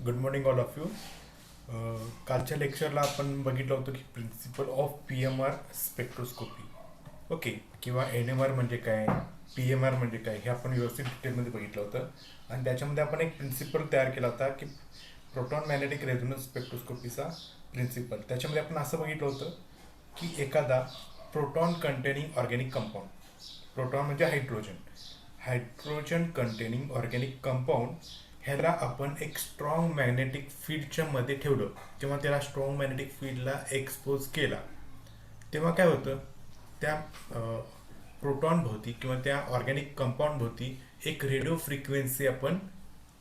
Good morning all of you. कालच्या लेक्चरला आपण बघितलं होतं की principle of P M R spectroscopy. Okay, किंवा एन एम आर म्हणजे काय, पी एम आर म्हणजे काय, हे आपण व्यवस्थित डिटेलमध्ये बघितलं होतं. आणि त्याच्यामध्ये आपण एक प्रिन्सिपल तयार केला होता की प्रोटॉन मॅग्नेटिक रेझोनन्स स्पेक्ट्रोस्कोपीचा प्रिन्सिपल. त्याच्यामध्ये आपण असं बघितलं होतं की एखादा proton containing organic compound, proton म्हणजे hydrogen, hydrogen containing organic compound, ह्याला आपण एक स्ट्रॉंग मॅग्नेटिक फील्डच्या मध्ये ठेवलं किंवा त्याला स्ट्रॉंग मॅग्नेटिक फील्डला एक्सपोज केला, तेव्हा काय होतं, त्या प्रोटॉन भोवती किंवा त्या ऑर्गॅनिक कंपाऊंड भोवती एक रेडिओ फ्रिक्वेन्सी आपण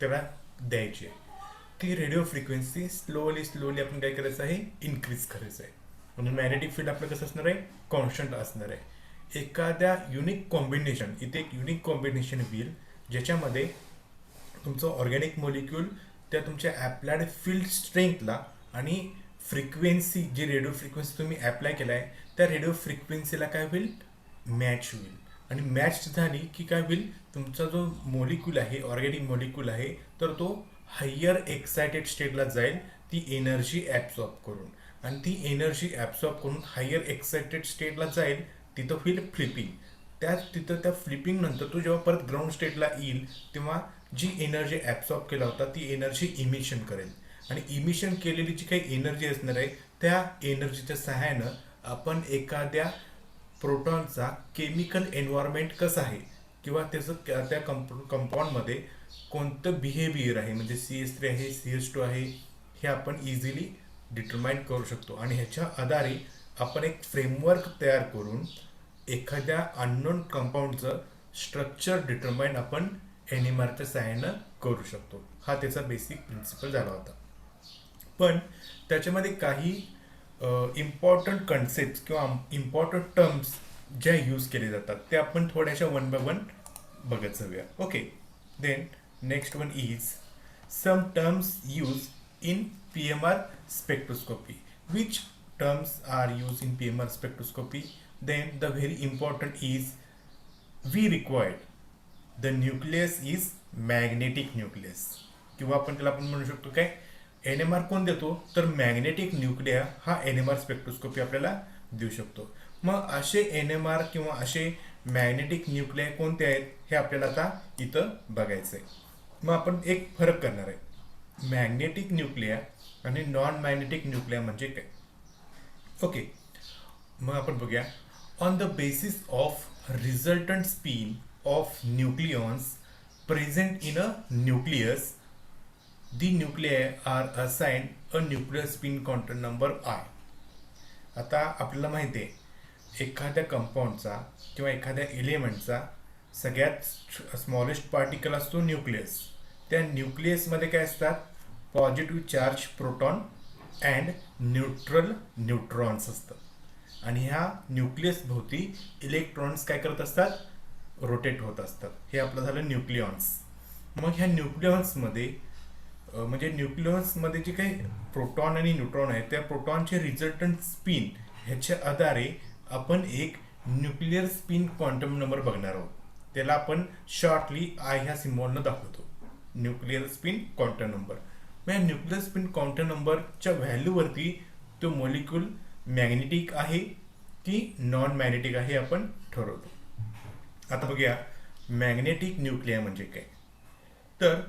त्याला द्यायची आहे. ती रेडिओ फ्रिक्वेन्सी स्लोली स्लोली आपण काय करायचं आहे, इन्क्रीज करायचं आहे. म्हणून मॅग्नेटिक फील्ड आपलं कसं असणार आहे, कॉन्स्टंट असणार आहे. एखाद्या युनिक कॉम्बिनेशन, इथे एक युनिक कॉम्बिनेशन होईल ज्याच्यामध्ये तुमचं ऑर्गॅनिक मॉलिक्यूल त्या तुमच्या ॲप्लाइड फील्ड स्ट्रेंथला आणि फ्रिक्वेन्सी, जी रेडिओ फ्रिक्वेन्सी तुम्ही ॲप्लाय केला आहे त्या रेडिओ फ्रिक्वेन्सीला काय होईल, मॅच होईल. आणि मॅच झाली की काय होईल, तुमचा जो मॉलिक्यूल आहे, ऑर्गॅनिक मॉलिक्यूल आहे, तर तो हायर एक्सायटेड स्टेटला जाईल ती एनर्जी ॲब्सॉर्ब करून. आणि ती एनर्जी ॲब्सॉर्ब करून हायर एक्सायटेड स्टेटला जाईल, तिथं होईल फ्लिपिंग. तिथं त्या फ्लिपिंग नंतर तो जेव्हा परत ग्राउंड स्टेटला येईल तेव्हा जी एनर्जी ॲब्सॉर्ब केला होता ती एनर्जी इमिशन करेल. आणि इमिशन केलेली जी काही एनर्जी असणार आहे त्या एनर्जीच्या सहाय्यानं आपण एखाद्या प्रोटॉनचा केमिकल एन्व्हायरमेंट कसं आहे किंवा त्याचं त्या कंपाऊंडमध्ये कोणतं बिहेवियर आहे, म्हणजे CS3 आहे, CS2 आहे, हे आपण इझिली डिटरमाइन करू शकतो. आणि ह्याच्या आधारे आपण एक फ्रेमवर्क तयार करून एखाद्या अननोन कंपाऊंडचं स्ट्रक्चर डिटरमाइन आपण एन एम आरच्या सहाय्यानं करू शकतो. हा त्याचा बेसिक प्रिन्सिपल झाला होता. पण त्याच्यामध्ये काही इम्पॉर्टंट कन्सेप्ट किंवा इम्पॉर्टंट टर्म्स ज्या यूज केले जातात ते आपण थोड्याशा वन बाय वन बघत जाऊया. Okay, then next one is some terms use in P M R spectroscopy. Which terms are used in PMR spectroscopy? Then the very important is we required the nucleus is magnetic nucleus, किंवा आपण त्याला आपण म्हणू शकतो काय, N M R कोण देतो, तर मॅग्नेटिक न्यूक्लिया हा एन एम आर स्पेक्ट्रोस्कोपी आपल्याला देऊ शकतो. मग असे एन एम आर किंवा असे मॅग्नेटिक न्यूक्लिया कोणते आहेत हे आपल्याला आता इथं बघायचं आहे. मग आपण एक फरक करणार आहे, मॅग्नेटिक न्यूक्लिया आणि नॉन मॅग्नेटिक न्यूक्लिया म्हणजे काय. ओके, मग आपण बघूया. On the basis of resultant spin of nucleons present in a nucleus, the nuclei are assigned a nuclear spin quantum number I. आता आपल्याला माहिती आहे एखाद्या कंपाऊंडचा किंवा एखाद्या एलिमेंटचा सगळ्यात स्मॉलेस्ट पार्टिकल असतो न्यूक्लियस. त्या न्यूक्लियसमध्ये काय असतात, positive charge proton and neutral neutrons असतात. आणि ह्या न्यूक्लियस भोवती इलेक्ट्रॉन्स काय करत असतात, रोटेट होत असतात. हे आपलं झालं न्यूक्लियॉन्स. मग ह्या न्यूक्लियॉन्समध्ये म्हणजे न्यूक्लियॉन्समध्ये जे काही प्रोटॉन आणि न्यूट्रॉन आहेत त्या प्रोटॉनचे रिझल्टंट स्पिन ह्याच्या आधारे आपण एक न्यूक्लिअर स्पिन क्वांटम नंबर बघणार आहोत. त्याला आपण शॉर्टली आय ह्या सिम्बॉलनं दाखवतो, न्यूक्लिअर स्पिन क्वांटम नंबर. मग या न्यूक्लिअर स्पिन क्वांटम नंबरच्या व्हॅल्यूवरती तो मॉलिक्यूल मॅग्नेटिक आहे की नॉन मॅग्नेटिक आहे आपण ठरवतो. आता बघूया मॅग्नेटिक न्यूक्लिया म्हणजे काय. तर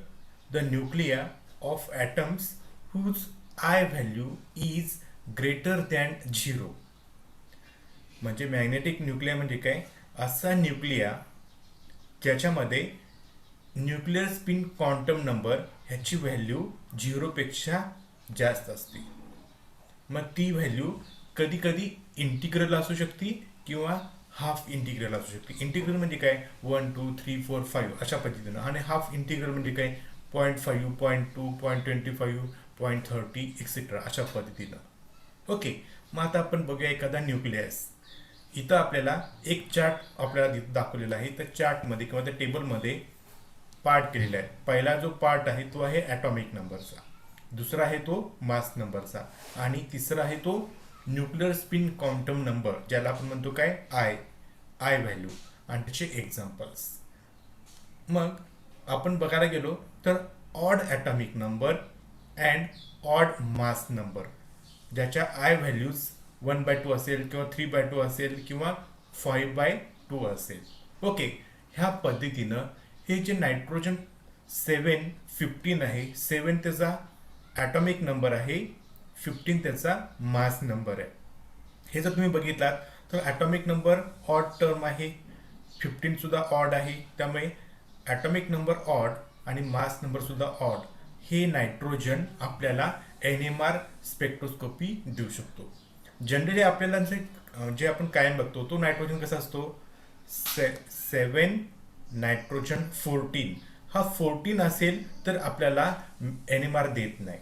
the nuclei of atoms whose I value is greater than 0. म्हणजे मॅग्नेटिक न्यूक्लिया म्हणजे काय, असा न्यूक्लिया ज्याच्यामध्ये न्यूक्लिअर स्पिन क्वांटम नंबर ह्याची व्हॅल्यू 0पेक्षा जास्त असते. मग ती व्हॅल्यू कधी कधी इंटिग्रल असू शकते किंवा हाफ इंटिग्रल असू शकते. इंटिग्रल म्हणजे काय, 1 2 3 4 5 अशा पद्धतीनं. आणि हाफ इंटिग्रल म्हणजे काय, 0.5 0.2 0.25 0.30 एक्सेट्रा अशा पद्धतीनं. ओके, मग आता आपण बघूया एखादा न्यूक्लियस. इथं आपल्याला एक चार्ट आपल्याला दाखवलेला आहे. त्या चार्टमध्ये किंवा त्या टेबलमध्ये पार्ट केलेला आहे. पहिला जो पार्ट आहे तो आहे ॲटॉमिक नंबरचा, दुसरा आहे तो मास नंबरचा, आणि तिसरा आहे तो न्यूक्लिअर स्पिन क्वांटम नंबर, ज्याला आपण म्हणतो काय, आय व्हॅल्यू, आणि त्याचे एक्झाम्पल्स. मग आपण बघायला गेलो तर odd atomic number and odd mass number, ज्याच्या आय व्हॅल्यूज 1/2 असेल किंवा 3/2 असेल किंवा 5/2 असेल. ओके, ह्या पद्धतीनं हे जे नायट्रोजन 715 आहे, 7 त्याचा ॲटॉमिक नंबर आहे, 15 त्याचा मास नंबर आहे. हे जर तुम्ही बघितलात तर ॲटॉमिक नंबर ऑड टर्म आहे, 15 सुद्धा ऑड आहे, त्यामुळे ॲटॉमिक नंबर ऑड आणि मास नंबर सुद्धा ऑड हे नायट्रोजन आपल्याला NMR स्पेक्ट्रोस्कोपी देऊ शकतो. जनरली आपल्याला जे आपण कायम बघतो तो नायट्रोजन कसा असतो, 7 नायट्रोजन 14, हा 14 असेल तर आपल्याला NMR देत नाही,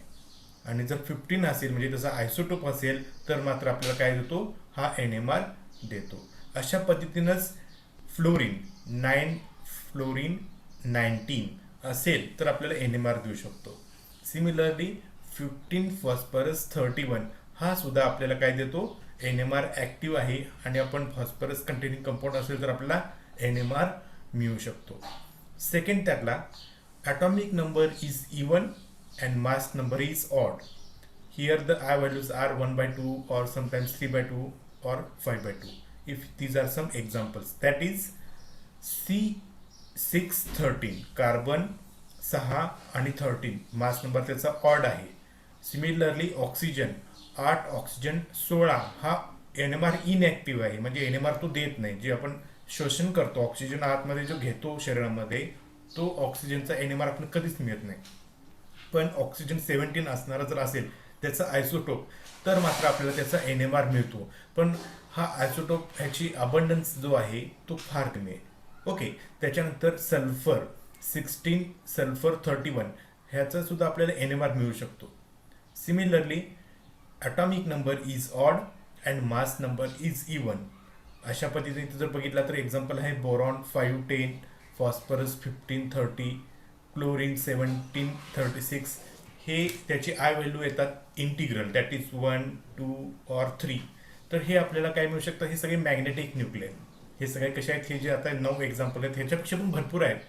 आणि जर 15 असेल म्हणजे त्याचा आयसोटोप असेल तर मात्र आपल्याला काय देतो, हा NMR देतो. अशा पद्धतीनंच फ्लोरीन 9 फ्लोरीन 19 असेल तर आपल्याला NMR देऊ शकतो. सिमिलरली 15 फॉस्फरस 31 हा सुद्धा आपल्याला काय देतो, NMR ॲक्टिव्ह आहे, आणि आपण फॉस्फरस कंटेनिंग कंपाऊंड असेल तर आपल्याला NMR मिळू शकतो. सेकंड त्यातला atomic number is even and mass number is odd. Here the I values are 1/2 or sometimes 3/2 or 5/2. If these are some examples, that is C613 carbon 6 आणि 13 mass number त्याचा odd आहे. Similarly oxygen 8 oxygen 16 हा NMR inactive आहे, म्हणजे NMR तो देत नाही. जे आपण शोषण करतो ऑक्सिजन आतमध्ये जो घेतो शरीरामध्ये, तो ऑक्सिजनचा NMR आपण कधीच मिळत नाही. पण ऑक्सिजन 17 असणारा जर असेल त्याचा आयसोटोप तर मात्र आपल्याला त्याचा NMR मिळतो. पण हा आयसोटोप ह्याची अबंडन्स जो आहे तो फार कमी आहे. ओके, त्याच्यानंतर सल्फर 16 सल्फर 31 ह्याचा सुद्धा आपल्याला NMR मिळू शकतो. Similarly atomic number is odd and mass number is even. अशा पद्धतीने जर बघितला तर एक्झाम्पल आहे बोरॉन 510, फॉस्फरस 1530, क्लोरीन 1736. हे त्याचे आय व्हॅल्यू येतात इंटिग्रल, दॅट इज 1, 2 or 3. तर हे आपल्याला काय मिळू शकतं, हे सगळे मॅग्नेटिक न्यूक्लियर. हे सगळे कसे आहेत, हे जे आता 9 एक्झाम्पल आहेत ह्याच्यापेक्षा पण भरपूर आहेत.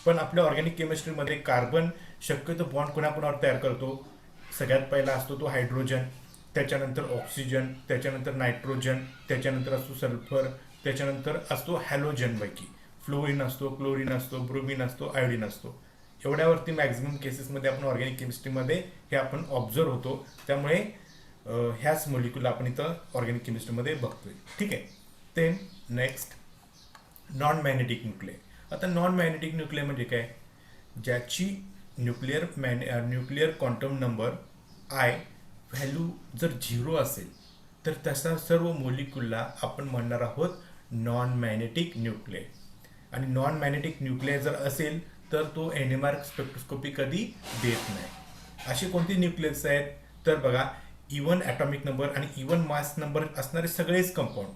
पण आपल्या ऑर्गॅनिक केमिस्ट्रीमध्ये कार्बन शक्यतो बॉन्ड कुणाकुणावर तयार करतो, सगळ्यात पहिला असतो तो हायड्रोजन, त्याच्यानंतर ऑक्सिजन, त्याच्यानंतर नायट्रोजन, त्याच्यानंतर असतो सल्फर, त्याच्यानंतर असतो हॅलोजनपैकी फ्लोरीन असतो, क्लोरीन असतो, ब्रोमीन असतो, आयोडीन असतो. एवढ्यावरती मॅक्झिमम केसेसमध्ये आपण ऑर्गॅनिक केमिस्ट्रीमध्ये हे आपण ऑब्झर्व होतो. त्यामुळे ह्याच मोलिक्युल आपण इथं ऑर्गॅनिक केमिस्ट्रीमध्ये बघतोय. ठीक आहे. ते नेक्स्ट नॉन मॅग्नेटिक न्यूक्लिय. आता नॉन मॅग्नेटिक न्यूक्लिय म्हणजे काय, ज्याची nuclear quantum number I value जर 0 असेल तर तसा सर्व मोलिक्युलला आपण म्हणणार आहोत नॉन मॅग्नेटिक न्यूक्लिय. आणि नॉन मॅग्नेटिक न्यूक्लिय जर असेल तर तो NMR स्पेक्ट्रोस्कोपी कधी देत नाही. असे कोणते न्यूक्लियस आहेत तर बघा, इवन ॲटॉमिक नंबर आणि इवन मास नंबर असणारे सगळेच कंपाऊंड,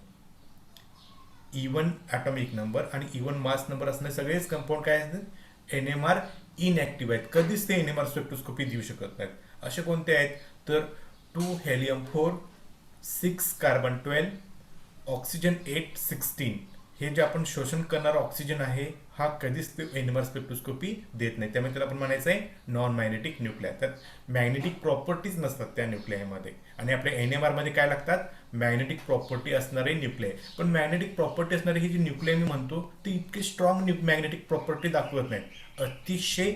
इवन ॲटॉमिक नंबर आणि इवन मास नंबर असणारे सगळेच कंपाऊंड काय असतात, NMR इनॲक्टिव्ह आहेत, कधीच ते NMR स्पेक्ट्रोस्कोपी देऊ शकत नाहीत. असे कोणते आहेत तर 2 हेलियम 4, 6 कार्बन 12, ऑक्सिजन 8 16. हे जे आपण शोषण करणारा ऑक्सिजन आहे हा कधीच ते NMR स्पेक्ट्रोस्कोपी देत नाही. त्यामुळे त्याला आपण म्हणायचं आहे नॉन मॅग्नेटिक न्यूक्लिय. तर मॅग्नेटिक प्रॉपर्टीज नसतात त्या न्यूक्लियमध्ये, आणि आपल्या NMR मध्ये काय लागतात, मॅग्नेटिक प्रॉपर्टी असणारे न्यूक्लिय. पण मॅग्नेटिक प्रॉपर्टी असणारे हे जे न्यूक्लिय मी म्हणतो ते इतके स्ट्रॉंग मॅग्नेटिक प्रॉपर्टी दाखवत नाहीत, अतिशय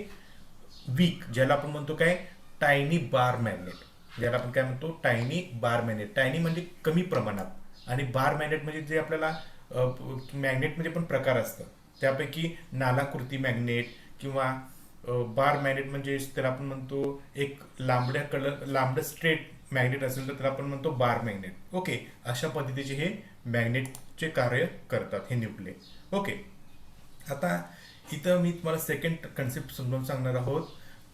वीक, ज्याला आपण म्हणतो काय टायनी बार मॅग्नेट, ज्याला आपण काय म्हणतो टायनी बार मॅग्नेट. टायनी म्हणजे कमी प्रमाणात, आणि बार मॅग्नेट म्हणजे जे आपल्याला मॅग्नेटमध्ये पण प्रकार असतात, त्यापैकी नालाकृती मॅग्नेट किंवा बार मॅग्नेट म्हणजे त्याला आपण म्हणतो एक लांबड्या स्ट्रेट मॅग्नेट असेल तर त्याला आपण म्हणतो बार मॅग्नेट. ओके, अशा पद्धतीचे हे मॅग्नेटचे कार्य करतात हे न्यूक्लिय. ओके, आता इथं मी तुम्हाला सेकंड कन्सेप्ट समजावून सांगणार आहोत.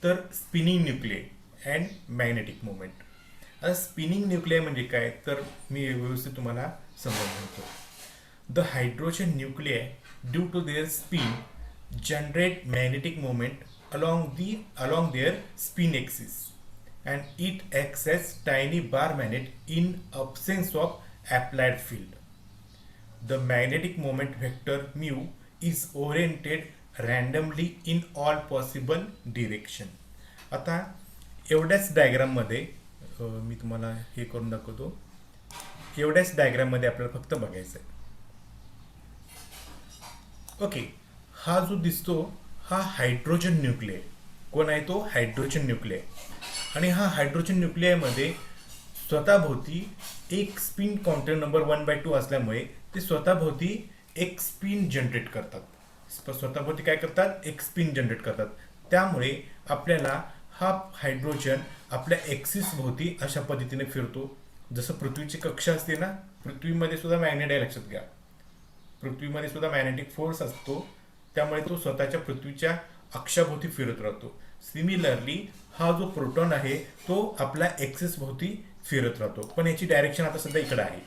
तर spinning nuclei and magnetic movement. आता स्पिनिंग न्यूक्लिय म्हणजे काय तर मी व्यवस्थित तुम्हाला समजावून सांगतो. The hydrogen nuclei, due to their spin, generate magnetic moment along their spin axis, and it acts as tiny bar magnet in absence of applied field. The magnetic moment vector mu is oriented randomly in all possible direction. आता एवढ्याच डायग्राममध्ये मी तुम्हाला हे करून दाखवतो. एवढ्याच डायग्राममध्ये आपल्याला फक्त बघायचं आहे. ओके, हा जो दिसतो हा हायड्रोजन न्यूक्लिय. कोण आहे तो? Hydrogen nuclei. आणि हा हायड्रोजन न्यूक्लियमध्ये स्वतःभोवती एक स्पिन काउंटर नंबर 1/2 असल्यामुळे ते स्वतःभोवती एक स्पिन जनरेट करतात. स्वतःभोवती काय करतात? एक स्पिन जनरेट करतात. त्यामुळे आपल्याला हा हायड्रोजन आपल्या एक्सिस भोवती अशा पद्धतीने फिरतो. जसं पृथ्वीची कक्षा असते ना, पृथ्वीमध्ये सुद्धा मॅग्नेट आहे, लक्षात घ्या. पृथ्वीमध्ये सुद्धा मॅग्नेटिक फोर्स असतो, त्यामुळे तो स्वतःच्या पृथ्वीच्या अक्षाभोवती फिरत राहतो. सिमिलरली हा जो प्रोटॉन आहे तो आपल्या एक्सिस भोवती फिरत राहतो, पण याची डायरेक्शन आता सध्या इकडे आहे.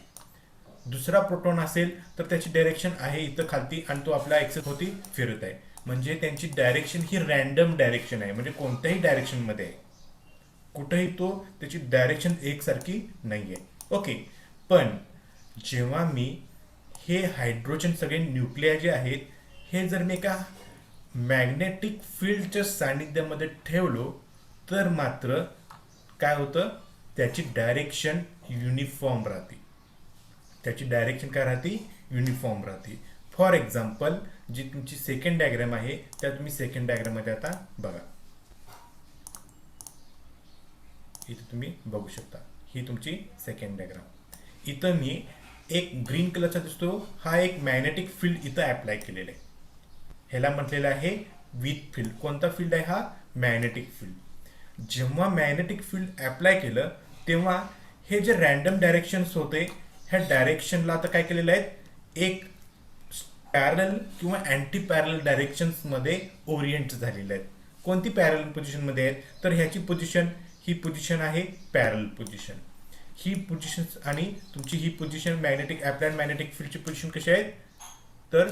दुसरा प्रोटॉन असेल तर त्याची डायरेक्शन आहे इथं खालती आणि तो आपल्या एक्सिस भोवती फिरत आहे. म्हणजे त्यांची डायरेक्शन ही रॅन्डम डायरेक्शन आहे, म्हणजे कोणत्याही डायरेक्शनमध्ये आहे. कुठेही तो त्याची डायरेक्शन एकसारखी नाहीये. ओके, पण जेव्हा मी हे हायड्रोजन सगळे न्यूक्लिया जे आहेत हे जर मी एका मॅग्नेटिक फील्डच्या सानिध्यामध्ये ठेवलो तर मात्र काय होतं? त्याची डायरेक्शन युनिफॉर्म राहते. त्याची डायरेक्शन काय राहते? युनिफॉर्म राहते. फॉर एक्झाम्पल, जी तुमची सेकंड डायग्राम आहे त्या तुम्ही सेकंड डायग्राममध्ये आता बघा. इथे तुम्ही बघू शकता, ही तुमची सेकंड डायग्राम. इथं मी एक ग्रीन कलरचा दिसतो, हा एक मॅग्नेटिक फील्ड इथं अप्लाय केलेला आहे. ह्याला म्हटलेलं आहे विथ फील्ड. कोणता फील्ड आहे हा? Magnetic field. जेव्हा मॅग्नेटिक फील्ड अप्लाय केलं तेव्हा हे जे रॅन्डम डायरेक्शन्स होते ह्या डायरेक्शनला आता काय केलेलं आहे? एक पॅरल किंवा अँटी पॅरल डायरेक्शन्समध्ये ओरिएंट झालेले आहेत. कोणती पॅरल पोझिशनमध्ये आहेत? तर ह्याची पोझिशन, ही पोझिशन आहे पॅरल पोझिशन. ही पोझिशन आणि तुमची ही पोझिशन मॅग्नेटिक अप्लाइड मॅग्नेटिक फील्डची पोझिशन कशी आहे? तर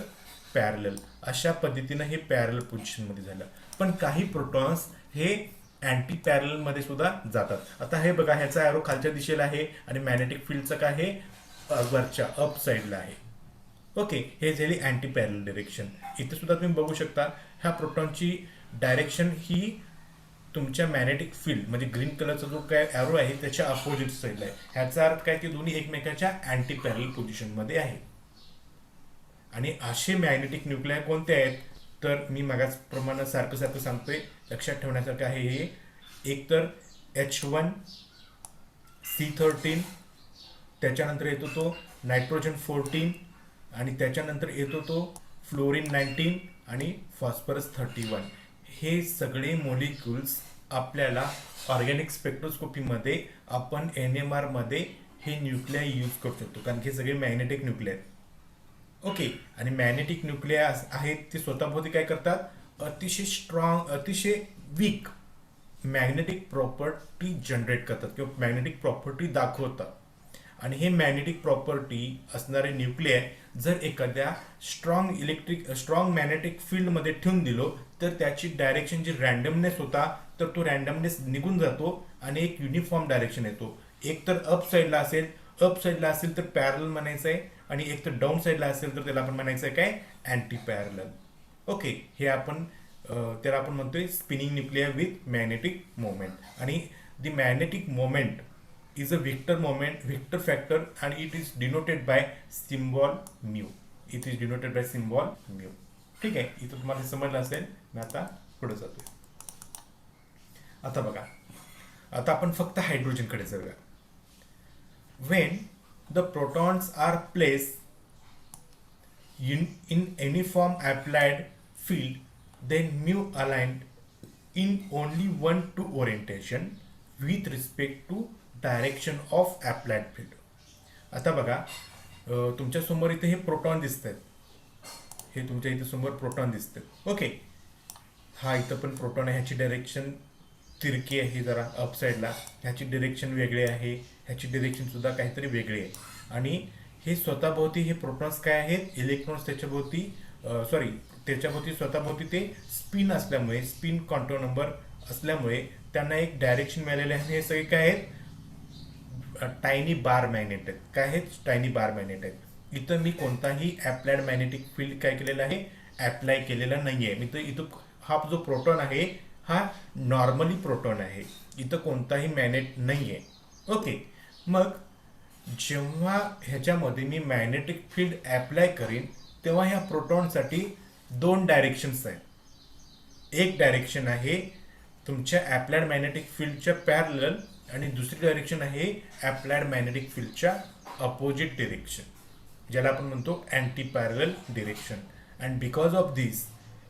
पॅरल. अशा पद्धतीनं हे पॅरल पोझिशनमध्ये झालं. पण काही प्रोटॉन्स हे अँटी पॅरल मध्ये सुद्धा जातात. आता हे बघा, ह्याचा ॲरो खालच्या दिशेला आहे आणि मॅग्नेटिक फील्डचं काय आहे? वरच्या अप साईडला आहे. ओके, हे झाली अँटी पॅरल डायरेक्शन. इथे सुद्धा तुम्ही बघू शकता ह्या प्रोटॉनची डायरेक्शन ही तुमच्या मॅग्नेटिक फील्ड म्हणजे ग्रीन कलरचा जो काय ॲरो आहे त्याच्या अपोजिट साईडला आहे. ह्याचा अर्थ काय? ते दोन्ही एकमेकांच्या अँटी पॅरल पोझिशनमध्ये आहे. आणि असे मॅग्नेटिक न्यूक्लिया कोणते आहेत? तर मी मागास प्रमाणे सारखं सारखं सांगतोय, लक्षात ठेवण्यासारखं आहे हे. एक तर H1 C13, त्याच्यानंतर येतो तो नायट्रोजन 14 आणि त्याच्यानंतर येतो तो फ्लोरीन 19 आणि फॉस्फरस 31. हे सगळे मॉलिक्युल्स आपल्याला ऑर्गॅनिक स्पेक्ट्रोस्कोपीमध्ये आपण NMR मध्ये हे न्यूक्लिया यूज करू शकतो, कारण की हे सगळे मॅग्नेटिक न्यूक्लिया आहेत. ओके, आणि मॅग्नेटिक न्यूक्लिया आहेत ते स्वतःभोवती काय करतात? अतिशय स्ट्रॉंग, अतिशय वीक मॅग्नेटिक प्रॉपर्टी जनरेट करतात किंवा मॅग्नेटिक प्रॉपर्टी दाखवतात. आणि हे मॅग्नेटिक प्रॉपर्टी असणारे न्यूक्लिया जर एखाद्या स्ट्रॉंग मॅग्नेटिक फील्डमध्ये ठेवून दिलो तर त्याची डायरेक्शन जी रॅन्डमनेस होता तर तो रॅन्डमनेस निघून जातो आणि एक युनिफॉर्म डायरेक्शन येतो. एक तर अप साईडला असेल तर पॅरल म्हणायचं आहे, आणि एक तर डाऊन साईडला असेल तर त्याला आपण म्हणायचं आहे काय? अँटी पॅरल. ओके, हे आपण त्याला आपण म्हणतोय spinning nuclei with magnetic moment. आणि the magnetic moment is a vector factor and it is denoted by symbol mu. It is denoted by symbol mu. ठीक आहे, इथं तुम्हाला समजलं असेल. मी आता पुढे जातोय. आता बघा, आता आपण फक्त हायड्रोजन कडे जाऊया. when the protons are placed in uniform applied field then mu aligned in only one to orientation with respect to direction of applied field. आता बघा, तुमच्या समोर इथे हे प्रोटॉन दिसत आहेत. हे तुमच्या इथे समोर प्रोटॉन दिसत आहेत. ओके, हा इथं पण प्रोटॉन आहे. ह्याची डायरेक्शन तिरकी आहे जरा अप साईडला. ह्याची डायरेक्शन वेगळी आहे, ह्याची डायरेक्शन सुद्धा काहीतरी वेगळी आहे. आणि हे स्वतःभोवती हे प्रोटॉन्स काय आहेत? इलेक्ट्रॉन्स त्याच्याभोवती स्वतःभोवती ते स्पिन असल्यामुळे, स्पिन कॉन्टोर नंबर असल्यामुळे त्यांना एक डायरेक्शन मिळालेले आहे. हे सगळे काय आहेत? टायनी बार मॅग्नेट आहेत. काय आहेत? टायनी बार मॅग्नेट आहेत. इथं मी कोणताही अप्लाइड मॅग्नेटिक फील्ड काय केलेलं आहे? अप्लाय केलेला नाहीये. मी तर इथं हा जो प्रोटॉन आहे हा नॉर्मली प्रोटॉन आहे, इथं कोणताही मॅग्नेट नाही आहे. ओके, मग जेव्हा ह्याच्यामध्ये मी मॅग्नेटिक फील्ड ॲप्लाय करीन तेव्हा ह्या प्रोटॉनसाठी दोन डायरेक्शन्स आहेत. एक डायरेक्शन आहे तुमच्या ॲप्लाइड मॅग्नेटिक फील्डच्या पॅरलल आणि दुसरी डायरेक्शन आहे ॲप्लाइड मॅग्नेटिक फील्डच्या अपोजिट डिरेक्शन, ज्याला आपण म्हणतो anti parallel direction. And because of this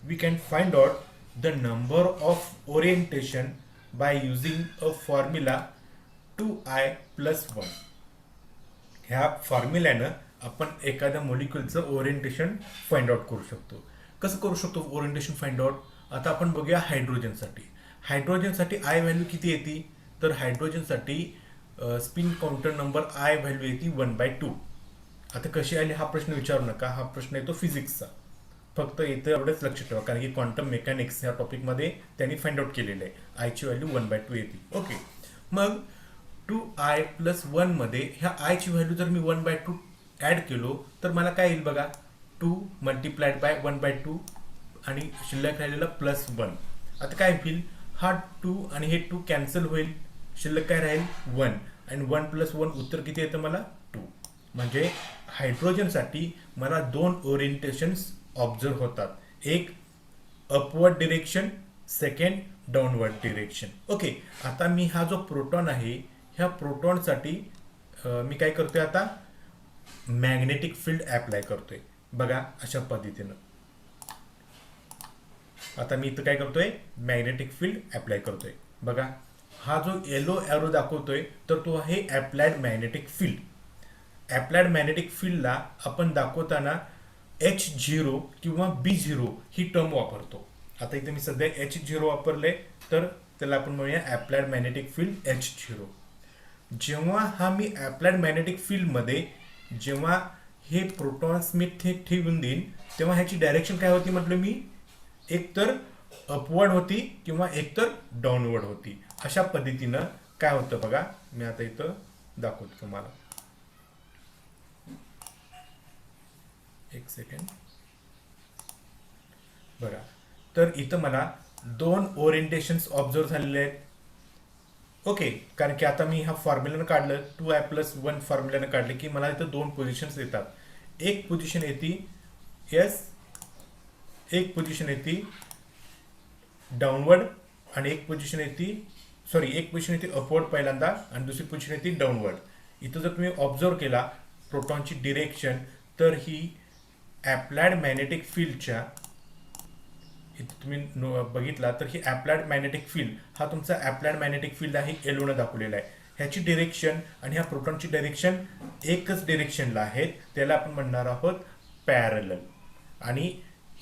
we can find out the number of orientation by using a formula 2I+1. ह्या फॉर्म्युल्यानं आपण एखाद्या मोलिक्युलचं ओरिएंटेशन फाइंड आउट करू शकतो. कसं करू शकतो ओरिएंटेशन फाइंड आउट? आता आपण बघूया हायड्रोजनसाठी. हायड्रोजनसाठी आय व्हॅल्यू किती येते? तर हायड्रोजनसाठी spin counter number I value येते 1/2. आता कशी आली हा प्रश्न विचारू नका, हा प्रश्न येतो फिजिक्सचा. फक्त इथं एवढंच लक्षात ठेवा, कारण की क्वांटम मेकॅनिक्स या टॉपिकमध्ये त्यांनी फाइंड आउट केलेलं आहे. आयची व्हॅल्यू 1/2 येते. ओके, मग 2I+1 मध्ये ह्या आयची व्हॅल्यू जर मी 1/2 ॲड केलो तर मला काय येईल बघा, 2 मल्टिप्लाइड बाय 1/2 आणि शिल्लक राहिलेला +1. आता काय होईल, हा 2 आणि हे 2 कॅन्सल होईल, शिल्लक काय राहील 1, आणि 1 + 1 उत्तर किती येतं मला 2. म्हणजे हायड्रोजनसाठी मला दोन ओरिएंटेशन्स ऑब्झर्व होतात, एक upward direction, second downward direction. Okay, आता मी हा जो प्रोटॉन आहे ह्या प्रोटॉनसाठी मी काय करतोय, आता मॅग्नेटिक फील्ड ॲप्लाय करतोय. बघा अशा पद्धतीनं आता मी इथं काय करतोय, मॅग्नेटिक फील्ड ॲप्लाय करतोय. बघा हा जो येलो ॲरो दाखवतोय तर तो आहे applied magnetic field. Applied magnetic फील्डला आपण दाखवताना H0 किंवा B0 ही टर्म वापरतो. आता इथे मी सध्या H0 वापरले तर त्याला आपण म्हणूया ॲप्लाइड मॅग्नेटिक फील्ड H0. जेव्हा हा मी ॲप्लाइड मॅग्नेटिक फील्डमध्ये जेव्हा हे प्रोटॉन्स मी ठेवून देईन तेव्हा ह्याची डायरेक्शन काय होती म्हटलं मी, एक तर अपवर्ड होती किंवा एक तर डाऊनवर्ड होती. अशा पद्धतीनं काय होतं बघा, मी आता इथं दाखवतो तुम्हाला, एक सेकंड. बघा, तर इथं मला दोन ओरिएंटेशन्स ऑब्झर्व झालेले आहेत. ओके, कारण की आता मी हा फॉर्म्युलानं काढलं, 2I+1 फॉर्म्युलानं काढले की मला इथं दोन पोझिशन्स येतात. एक पोझिशन येते एक पोझिशन येते डाऊनवर्ड आणि एक पोझिशन येते अपवर्ड पहिल्यांदा आणि दुसरी पोझिशन येते डाऊनवर्ड. इथं जर तुम्ही ऑब्झर्व केला प्रोटॉनची डिरेक्शन तर ही ॲप्लाइड मॅग्नेटिक फील्डच्या, इथं तुम्ही बघितला तर ही ॲप्लाइड मॅग्नेटिक फील्ड, हा तुमचा ॲप्लाइड मॅग्नेटिक फील्ड आहे, येलोनं दाखवलेला आहे. ह्याची डिरेक्शन आणि ह्या प्रोटॉनची डिरेक्शन एकच डिरेक्शनला आहेत, त्याला आपण म्हणणार आहोत पॅरलल. आणि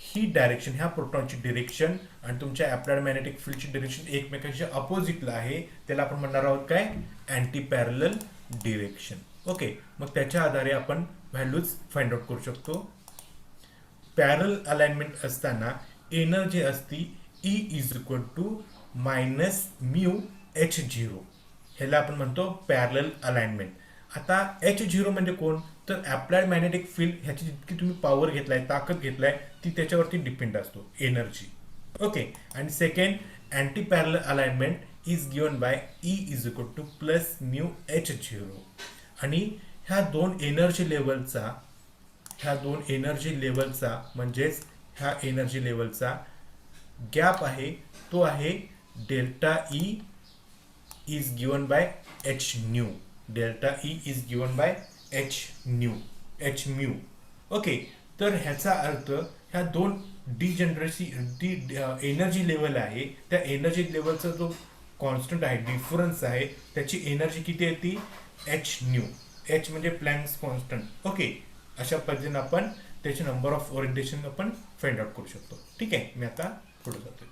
ही डायरेक्शन, ह्या प्रोटॉनची डिरेक्शन आणि तुमच्या ॲप्लाइड मॅग्नेटिक फील्डची डिरेक्शन एकमेकांच्या अपोजिटला आहे, त्याला आपण म्हणणार आहोत काय, अँटी पॅरलल डिरेक्शन. ओके, मग त्याच्या आधारे आपण व्हॅल्यूज फाइंड आउट करू शकतो. पॅरल अलाइनमेंट असताना एनर्जी असती E = -μH0, ह्याला आपण म्हणतो पॅरलल अलाइनमेंट. आता H0 म्हणजे कोण, तर ॲप्लाइड मॅग्नेटिक फील्ड, ह्याची जितकी तुम्ही पॉवर घेतलाय, ताकद घेतलाय, ती त्याच्यावरती डिपेंड असतो, एनर्जी. ओके, आणि second anti parallel alignment is given bye E = +μH0. आणि ह्या दोन एनर्जी लेवलचा म्हणजेच ह्या एनर्जी लेवलचा गॅप आहे तो आहे delta E is given bye hν. Delta E is given bye hν. Okay, तर ह्याचा अर्थ ह्या दोन एनर्जी लेवल आहे, त्या एनर्जी लेवलचा जो कॉन्स्टंट आहे, डिफरन्स आहे, त्याची एनर्जी किती येते hν. h म्हणजे प्लँक्स कॉन्स्टंट. ओके, अशा पद्धतीने आपण त्याचे नंबर ऑफ ओरिएंटेशन आपण फाइंड आउट करू शकतो. ठीक आहे, मी आता पुढे जातोय.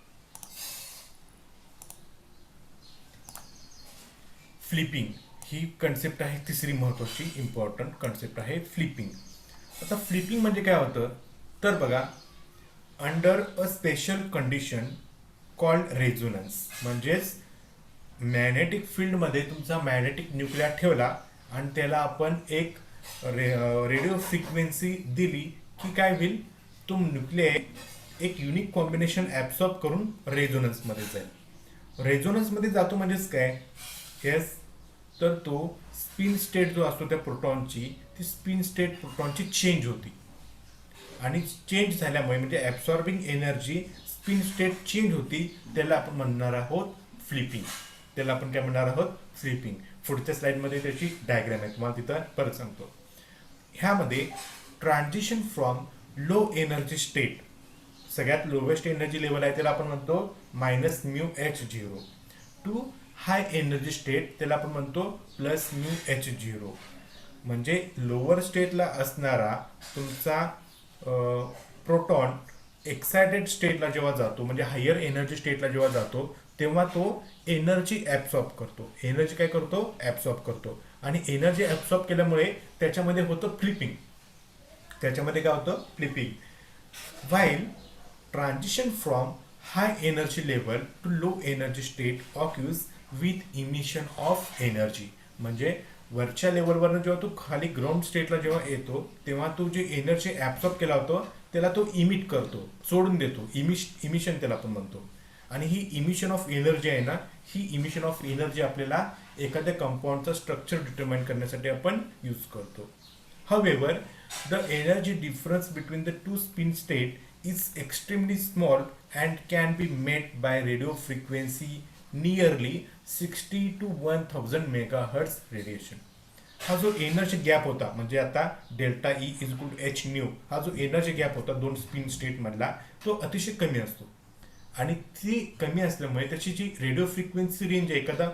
फ्लिपिंग ही कन्सेप्ट आहे तिसरी महत्त्वाची इम्पॉर्टंट कन्सेप्ट आहे फ्लिपिंग. आता फ्लिपिंग म्हणजे काय होतं तर बघा, under a special condition called resonance, म्हणजेच मॅग्नेटिक फील्डमध्ये तुमचा मॅग्नेटिक न्यूक्लियर ठेवला आणि त्याला आपण एक रेडिओ फ्रिक्वेन्सी दिली की काय होईल, तो न्यूक्लियर एक युनिक कॉम्बिनेशन ॲब्सॉर्ब करून रेझोनन्समध्ये जाईल. रेझोनन्समध्ये जातो म्हणजेच काय, येस, तर तो स्पिन स्टेट जो असतो त्या प्रोटॉनची, ती स्पिन स्टेट प्रोटॉनची चेंज होती. आणि चेंज झाल्यामुळे म्हणजे absorbing energy spin state change होती, त्याला आपण म्हणणार आहोत फ्लिपिंग. त्याला आपण काय म्हणणार आहोत, फ्लिपिंग. पुढच्या स्लाइडमध्ये त्याची डायग्राम आहे, तुम्हाला तिथं परत सांगतो. ह्यामध्ये transition from low energy state, सगळ्यात लोवेस्ट एनर्जी लेवल आहे त्याला आपण म्हणतो -μh0, to high energy state त्याला आपण म्हणतो +μh0. म्हणजे लोअर स्टेटला असणारा तुमचा प्रोटॉन एक्सायटेड स्टेटला जेव्हा जातो, म्हणजे हायर एनर्जी स्टेटला जेव्हा जातो, तेव्हा तो एनर्जी ॲब्सॉर्ब करतो. एनर्जी काय करतो, ॲब्सॉर्ब करतो. आणि एनर्जी ॲब्सॉर्ब केल्यामुळे त्याच्यामध्ये होतं फ्लिपिंग. त्याच्यामध्ये काय होतं, flipping. While transition from high energy level to low energy state occurs with emission of energy. म्हणजे वरच्या लेवलवरनं जेव्हा तो खाली ग्राउंड स्टेटला जेव्हा येतो, तेव्हा तो जे एनर्जी ॲब्सॉर्ब केला होतो त्याला तो इमिट करतो, सोडून देतो. इमिशन त्याला आपण म्हणतो. आणि ही इमिशन ऑफ एनर्जी आहे ना, ही इमिशन ऑफ एनर्जी आपल्याला एखाद्या कंपाऊंडचं स्ट्रक्चर डिटरमाइन करण्यासाठी आपण यूज करतो. However, the energy difference between the two spin state is extremely small and can be met by radio frequency nearly 60 to 1000 megahertz radiation. हा जो energy gap होता, म्हणजे आता delta E is good H new, हा जो energy gap होता दोन spin state मधला, तो अतिशय कमी असतो. आणि ती कमी असल्यामुळे त्याची जी रेडिओ फ्रिक्वेन्सी रेंज आहे, एखादा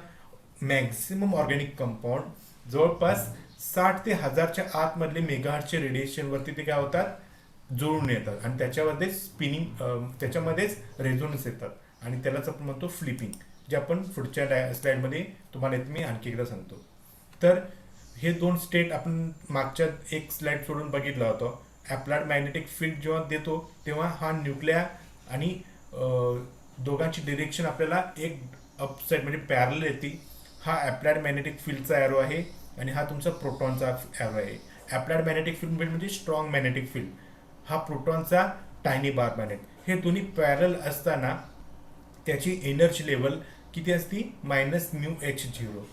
मॅक्झिमम ऑर्गॅनिक कंपाऊंड जवळपास 60 ते 1000च्या आतमधले मेगाहर्टचे रेडिएशनवरती ते काय होतात, जुळून येतात. आणि त्याच्यामध्ये स्पिनिंग, त्याच्यामध्येच रेझोनन्स येतात. आणि त्यालाच आपण म्हणतो फ्लिपिंग, जे आपण पुढच्या स्लाइडमध्ये तुम्हाला मी आणखी एकदा सांगतो. तर हे दोन स्टेट आपण मागच्या एक स्लाइड सोडून बघितलं होतं. अप्लाइड मॅग्नेटिक फील्ड जेव्हा देतो तेव्हा हा न्यूक्लिया आणि दोघांची डिरेक्शन आपल्याला एक अपसाइड म्हणजे पॅरल येते. हा अप्लाइड मॅग्नेटिक फील्डचा एरो आहे आणि हा तुमचा प्रोटॉनचा एरो आहे. अप्लाइड मॅग्नेटिक फील्ड म्हणजे स्ट्रॉंग मॅग्नेटिक फील्ड, हा प्रोटॉनचा टायनी बार मॅग्नेट. हे दोन्ही पॅरल असताना त्याची एनर्जी लेवल किती असती, -μh0.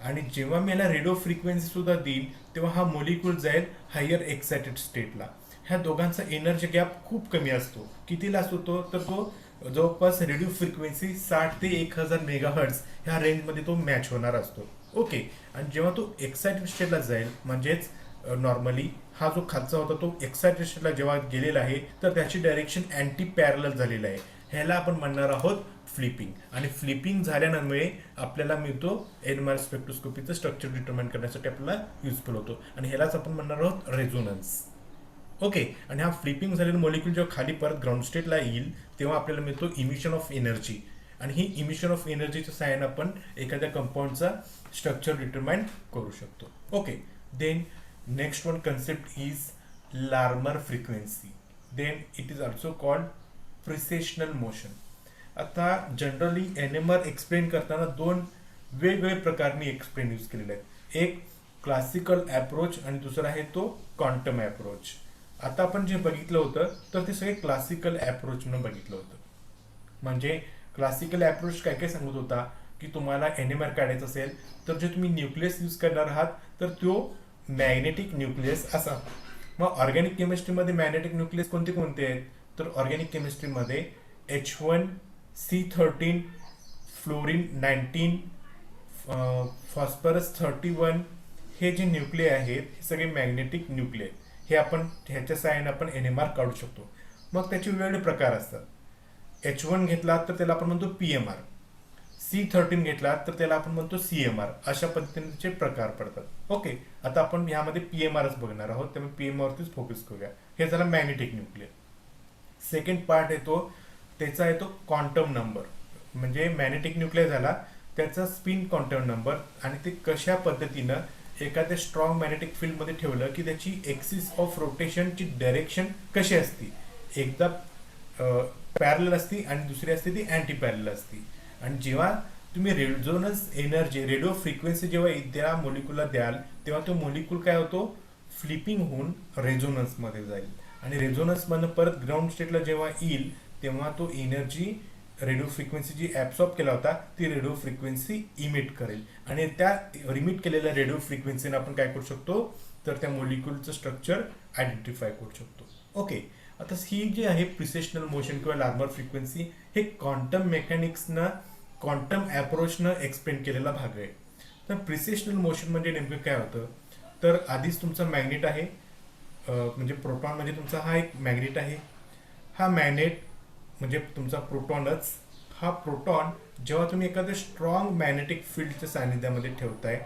आणि जेव्हा मी याला रेडिओ फ्रिक्वेन्सी सुद्धा देईल तेव्हा हा मोलिक्यूल जाईल हायर एक्सायटेड स्टेटला. ह्या दोघांचा एनर्जी गॅप खूप कमी असतो. कितीला असतो तो, तर तो जवळपास रेडिओ फ्रिक्वेन्सी 60 ते 1000 मेगाहर्ट्ज ह्या रेंजमध्ये तो मॅच होणार असतो. ओके. आणि जेव्हा तो एक्सायटेड स्टेटला जाईल, म्हणजेच नॉर्मली हा जो खालचा होता तो एक्सायटेड स्टेटला जेव्हा गेलेला आहे, तर त्याची डायरेक्शन अँटी पॅरलल झालेलं आहे. ह्याला आपण म्हणणार आहोत फ्लिपिंग. आणि फ्लिपिंग झाल्यामुळे आपल्याला मिळतो NMR स्पेक्ट्रोस्कोपीचं स्ट्रक्चर डिटरमाइन करण्यासाठी आपल्याला युजफुल होतो. आणि ह्यालाच आपण म्हणणार आहोत रेझोनन्स. ओके. आणि हा फ्लिपिंग झालेला मॉलिक्यूल जेव्हा खाली परत ग्राउंड स्टेटला येईल तेव्हा आपल्याला मिळतो इमिशन ऑफ एनर्जी. आणि ही इमिशन ऑफ एनर्जीच्या सहाय्याने आपण एखाद्या कंपाऊंडचा स्ट्रक्चर डिटरमाइन करू शकतो. Okay. Then next one concept is Larmor frequency. Then it is also called precessional motion. आता जनरली NMR एक्सप्लेन करताना दोन वेगवेगळे प्रकारनी एक्सप्लेन यूज केलेले आहेत. एक क्लासिकल अप्रोच आणि दुसरा आहे तो क्वांटम अप्रोच. आता आपण जे बघितलं होतं तर ते सगळे क्लासिकल अप्रोच म्हणून बघितलं होतं. म्हणजे क्लासिकल अप्रोच काय काय सांगत होता की तुम्हाला NMR काढायचं असेल तर जे तुम्ही न्यूक्लियस यूज करणार आहात तर तो मॅग्नेटिक न्यूक्लियस असा. मग ऑर्गॅनिक केमिस्ट्रीमध्ये मॅग्नेटिक न्यूक्लियस कोणते कोणते आहेत, तर ऑर्गॅनिक केमिस्ट्रीमध्ये H1C13, फ्लोरीन 19, फॉस्फरस 31 हे जे न्यूक्लिय आहेत हे सगळे मॅग्नेटिक न्यूक्लिय. हे आपण ह्याच्या सहाय्याने आपण NMR काढू शकतो. मग त्याचे वेगवेगळे प्रकार असतात. H1 घेतला तर त्याला आपण म्हणतो PMR, C13 घेतला तर त्याला आपण म्हणतो CMR. अशा पद्धतीचे प्रकार पडतात. ओके. आता आपण ह्यामध्ये PMRच बघणार आहोत, त्यामुळे PMR वरतीच फोकस करूया. हे झालं मॅग्नेटिक न्यूक्लियर. सेकंड पार्ट येतो त्याचा येतो क्वांटम नंबर. म्हणजे मॅग्नेटिक न्यूक्लियर झाला त्याचा स्पिन क्वांटम नंबर, आणि ते कशा पद्धतीनं एखाद्या स्ट्रॉंग मॅग्नेटिक फील्डमध्ये ठेवलं की त्याची एक्सिस ऑफ रोटेशनची डायरेक्शन कशी असती. एकदा पॅरलल असती आणि दुसरी असते ती अँटी पॅरलल असती. आणि जेव्हा तुम्ही रेझोनन्स एनर्जी रेडिओ फ्रिक्वेन्सी जेव्हा त्या मोलिक्यूलला द्याल तेव्हा तो मोलिक्यूल काय होतो, फ्लिपिंग होऊन रेझोनन्समध्ये जाईल. आणि रेझोनन्समधनं परत ग्राउंड स्टेटला जेव्हा येईल तेव्हा तो एनर्जी रेडिओ फ्रिक्वेन्सी जी ॲब्सॉर्ब केला होता ती रेडिओ फ्रिक्वेन्सी इमिट करेल आणि त्या इमिट केलेल्या रेडिओ फ्रिक्वेन्सीने आपण काय करू शकतो तर त्या मोलिक्युलचं स्ट्रक्चर आयडेंटिफाय करू शकतो. ओके, आता ही जी आहे प्रिसेशनल मोशन किंवा लार्मर फ्रिक्वेन्सी हे क्वांटम मेकॅनिक्सनं क्वांटम अप्रोचनं एक्सप्लेन केलेला भाग आहे. तर प्रिसेशनल मोशन म्हणजे नेमकं काय होतं तर आधीच तुमचा मॅग्नेट आहे, म्हणजे प्रोटॉन म्हणजे तुमचा हा एक मॅग्नेट आहे. हा मॅग्नेट म्हणजे तुमचा प्रोटॉनच. हा प्रोटॉन जेव्हा तुम्ही एखाद्या स्ट्रॉंग मॅग्नेटिक फील्डच्या सानिध्यामध्ये ठेवताय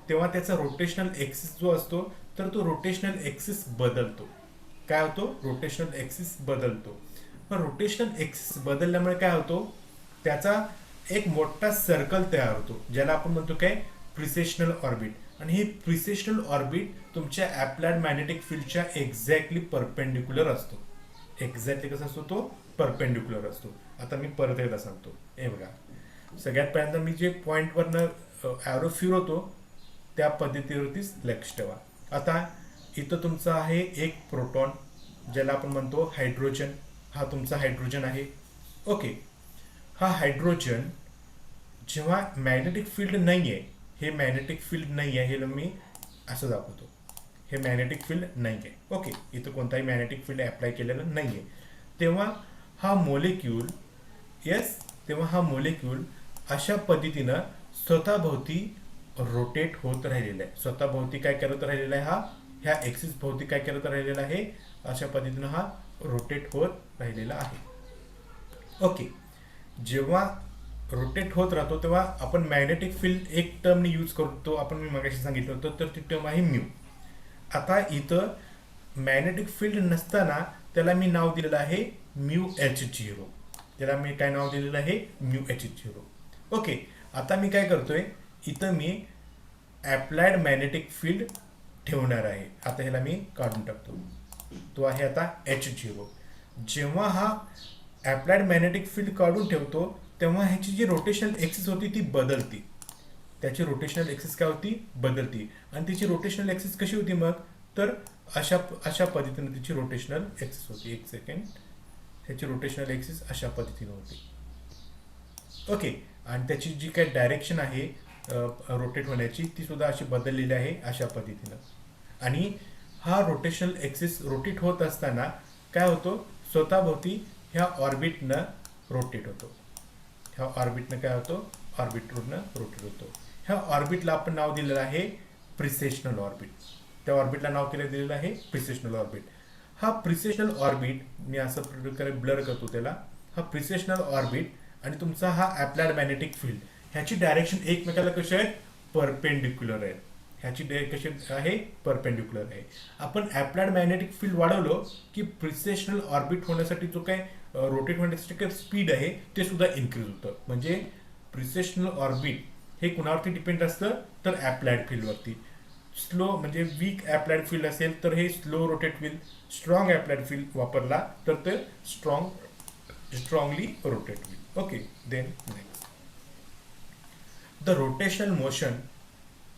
तेव्हा त्याचा रोटेशनल एक्सिस जो असतो तर तो रोटेशनल एक्सिस बदलतो. काय होतो? रोटेशनल एक्सिस बदलतो. पण रोटेशनल एक्सिस बदलल्यामुळे काय होतो त्याचा एक मोठा सर्कल तयार होतो ज्याला आपण म्हणतो काय प्रिसेशनल ऑर्बिट. आणि हे प्रिसेशनल ऑर्बिट तुमच्या अप्लाइड मॅग्नेटिक फील्डच्या एक्झॅक्टली परपेंडिक्युलर असतो. एक्झॅक्टली कसा असतो तो? परपेंडिक्युलर असतो. आता मी परत एकदा सांगतो. हे बघा, सगळ्यात पहिल्यांदा मी जे पॉईंटवरनं ॲरो फिरवतो त्या पद्धतीवरतीच लक्ष ठेवा. आता इथं तुमचा आहे एक प्रोटॉन ज्याला आपण म्हणतो हायड्रोजन. हा तुमचा हायड्रोजन आहे. ओके, हा हायड्रोजन जेव्हा मॅग्नेटिक फील्ड नाही आहे, हे मॅग्नेटिक फील्ड नाही आहे, हे मी असं दाखवतो. हे मॅग्नेटिक फील्ड नाही आहे. ओके, इथं कोणताही मॅग्नेटिक फील्ड अप्लाय केलेलं नाही आहे. तेव्हा हा मोलेक्यूल तेव्हा हा मोलेक्यूल अशा पद्धतीनं स्वतःभोवती रोटेट होत राहिलेला आहे. स्वतःभोवती काय करत राहिलेला आहे? ह्या एक्सिस भोवती काय करत राहिलेला आहे? अशा पद्धतीनं हा रोटेट होत राहिलेला आहे. ओके, जेव्हा रोटेट होत राहतो तेव्हा आपण मॅग्नेटिक फील्ड एक टर्मने यूज करतो. आपण मी मगाशी सांगितलं होतं तर ती टर्म आहे म्यू. आता इथं मॅग्नेटिक फील्ड नसताना त्याला मी नाव दिलेलं आहे म्यू H0. त्याला मी काय नाव दिलेलं आहे? Mu H0. ओके, आता मी काय करतोय इथं मी अप्लाइड मॅग्नेटिक फील्ड ठेवणार आहे. आता ह्याला मी काढून टाकतो. तो आहे आता H0. जेव्हा हा अप्लाइड मॅग्नेटिक फील्ड काढून ठेवतो तेव्हा ह्याची जी रोटेशनल एक्सिस होती ती बदलती. त्याची रोटेशनल एक्सिस काय होती? बदलती. आणि तिची रोटेशनल एक्सिस कशी होती मग? तर अशा पद्धतीने तिची रोटेशनल एक्सिस होती. एक सेकंड, ह्याची रोटेशनल एक्सिस अशा पद्धतीने होती. ओके, आणि त्याची जी काही डायरेक्शन आहे रोटेट होण्याची ती सुद्धा अशी बदललेली आहे अशा पद्धतीनं. आणि हा रोटेशनल एक्सिस रोटेट होत असताना काय होतो स्वतःभोवती ह्या ऑर्बिटनं रोटेट होतो. ह्या ऑर्बिटनं काय होतो? ऑर्बिटवरनं रोटेट होतो. ह्या ऑर्बिटला आपण नाव दिलेलं आहे प्रिसेशनल ऑर्बिट. त्या ऑर्बिटला नाव दिलेलं आहे प्रिसेशनल ऑर्बिट. हा प्रिसेशनल ऑर्बिट मी असं ब्लर करतो त्याला. हा प्रिसेशनल ऑर्बिट आणि तुमचा हा अप्लाइड मॅग्नेटिक फील्ड ह्याची डायरेक्शन एकमेकाला कशी आहे? परपेंडिक्युलर आहे. ह्याची कशी आहे? परपेंडिक्युलर आहे. आपण अप्लाइड मॅग्नेटिक फील्ड वाढवलो की प्रिसेशनल ऑर्बिट होण्यासाठी जो काय रोटेट होण्यासाठी काय स्पीड आहे ते सुद्धा इन्क्रीज होतं. म्हणजे प्रिसेशनल ऑर्बिट हे कुणावरती डिपेंड असतं? तर अप्लाइड फील्डवरती. स्लो म्हणजे वीक अप्लाइड फील्ड असेल तर हे स्लो रोटेट होईल. स्ट्रॉंग अप्लाइड फील्ड वापरला तर ते स्ट्रॉंगली रोटेट होईल. Okay, then next, the rotational motion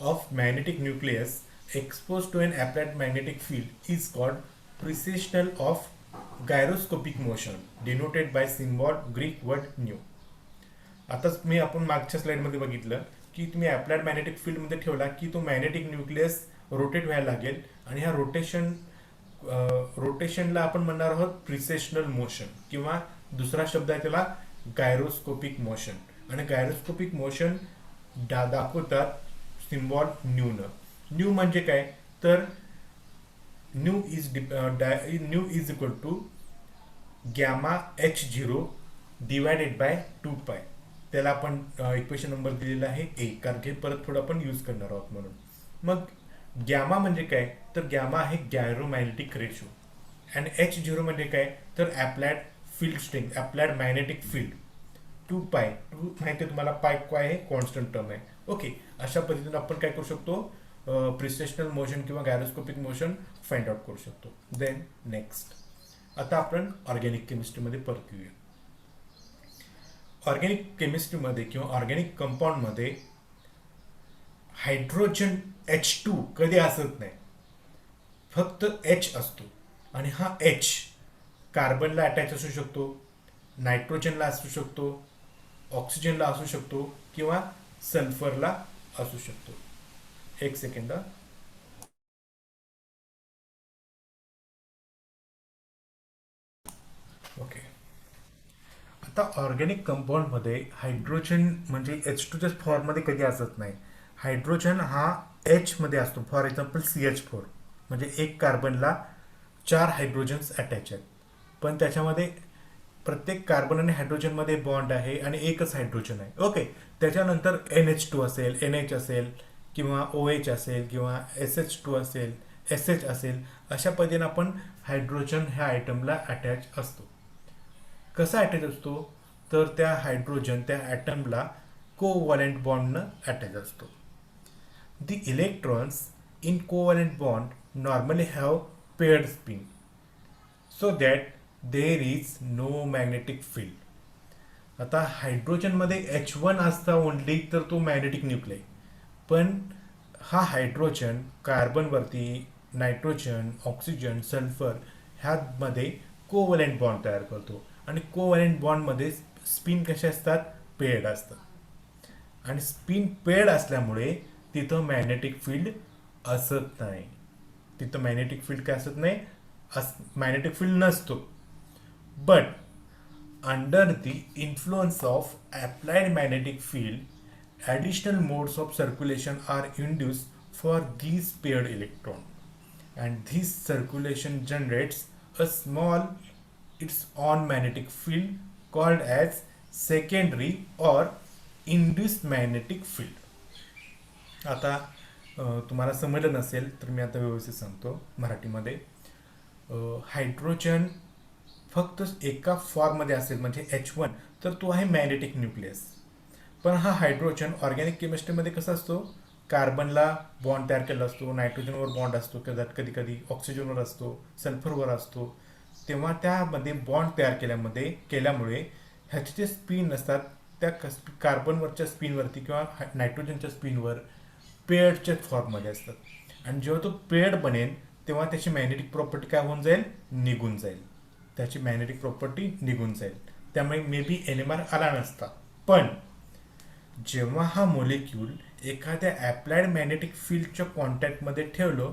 of magnetic nucleus exposed to an applied magnetic field is called precessional of gyroscopic motion denoted by symbol Greek word nu. आताच मी आपण मागच्या स्लाइडमध्ये बघितलं की तुम्ही अप्लाइड मॅग्नेटिक फील्डमध्ये ठेवला की तो मॅग्नेटिक न्यूक्लियस रोटेट व्हायला लागेल आणि ह्या रोटेशनला आपण म्हणणार आहोत प्रिसेशनल मोशन किंवा दुसरा शब्द आहे त्याला गायरोस्कोपिक मोशन. आणि गायरोस्कोपिक मोशन दाखवतात सिम्बॉल न्यू न. न्यू म्हणजे काय? तर nu is equal to gamma H0 divided by 2π. त्याला आपण इक्वेशन नंबर दिलेला आहे ए, कारण की परत थोडं आपण यूज करणार आहोत म्हणून. मग गॅमा म्हणजे काय? तर गॅमा आहे गॅरोमॅग्नेटिक रेशो. आणि H0 म्हणजे काय? तर applied field strength, applied magnetic field. 2π माहिती आहे तुम्हाला, पाय काय आहे? कॉन्स्टंट टर्म आहे. ओके, अशा पद्धतीने आपण काय करू शकतो? प्रिसेशनल मोशन किंवा गॅरोस्कोपिक मोशन फाइंड आउट करू शकतो. देन नेक्स्ट, आता आपण ऑर्गॅनिक केमिस्ट्रीमध्ये परत येऊया. ऑर्गॅनिक केमिस्ट्रीमध्ये किंवा ऑर्गॅनिक कंपाऊंडमध्ये हायड्रोजन H2 कधी असत नाही, फक्त H असतो. आणि हा एच कार्बनला अटॅच असू शकतो, नायट्रोजनला असू शकतो, ऑक्सिजनला असू शकतो किंवा सल्फरला असू शकतो. एक सेकंड. ओके. आता ऑर्गॅनिक कंपाऊंडमध्ये हायड्रोजन म्हणजे H2च्या फॉर्ममध्ये कधी असत नाही. हायड्रोजन हा Hमध्ये असतो. फॉर एक्झाम्पल CH4 म्हणजे एक कार्बनला 4 हायड्रोजन्स अटॅच आहेत, पण त्याच्यामध्ये प्रत्येक कार्बन आणि हायड्रोजनमध्ये बॉन्ड आहे आणि एकच हायड्रोजन आहे. ओके. त्याच्यानंतर NH2 असेल, NH असेल किंवा OH असेल किंवा SH2 असेल, SH असेल, अशा पद्धतीने आपण हायड्रोजन ह्या आयटमला अटॅच असतो. कसा अटॅच असतो, तर त्या हायड्रोजन त्या ॲटमला कोव्हॅलेंट बॉन्डनं अटॅच असतो. The electrons in covalent bond normally have paired spin so that there is no magnetic field. आता हायड्रोजनमध्ये H1 असता ओनली तर तो मॅग्नेटिक न्यूक्लिय, पण हा हायड्रोजन कार्बनवरती नायट्रोजन, ऑक्सिजन, सल्फर ह्यामध्ये कोव्हॅलेंट बॉन्ड तयार करतो आणि कोव्हॅलेंट बॉन्डमध्ये स्पिन कसे असतात, पेड असतात. आणि स्पिन पेड असल्यामुळे तिथं मॅग्नेटिक फील्ड असत नाही. तिथं मॅग्नेटिक फील्ड काय असत नाही, मॅग्नेटिक फील्ड नसतो. But under the influence of applied magnetic field, additional modes of circulation are induced for these paired electron, and this circulation generates a small its own magnetic field called as secondary or induced magnetic field. आता तुम्हाला समजलं नसेल तर मी आता व्यवस्थित सांगतो मराठीमध्ये. Hydrogen फक्त एका फॉर्ममध्ये असेल म्हणजे H1 तर तो आहे मॅग्नेटिक न्यूक्लियस. पण हा हायड्रोजन ऑर्गॅनिक केमिस्ट्रीमध्ये कसा असतो, कार्बनला बॉन्ड तयार केला असतो, नायट्रोजनवर बॉन्ड असतो, कधी कधी ऑक्सिजनवर असतो, सल्फरवर असतो. तेव्हा त्यामध्ये बॉन्ड तयार केल्यामुळे ह्याचे जे स्पिन असतात त्या कार्बनवरच्या स्पिनवरती किंवा नायट्रोजनच्या स्पिनवर पेडच्या फॉर्ममध्ये असतात. आणि जेव्हा तो पेड बनेल तेव्हा त्याची मॅग्नेटिक प्रॉपर्टी काय होऊन जाईल, निघून जाईल. त्याची मॅग्नेटिक प्रॉपर्टी निघून जाईल. त्यामुळे मे बी NMR आला नसता. पण जेव्हा हा मोलिक्यूल एखाद्या अप्लाइड मॅग्नेटिक फील्डच्या कॉन्टॅक्टमध्ये ठेवलो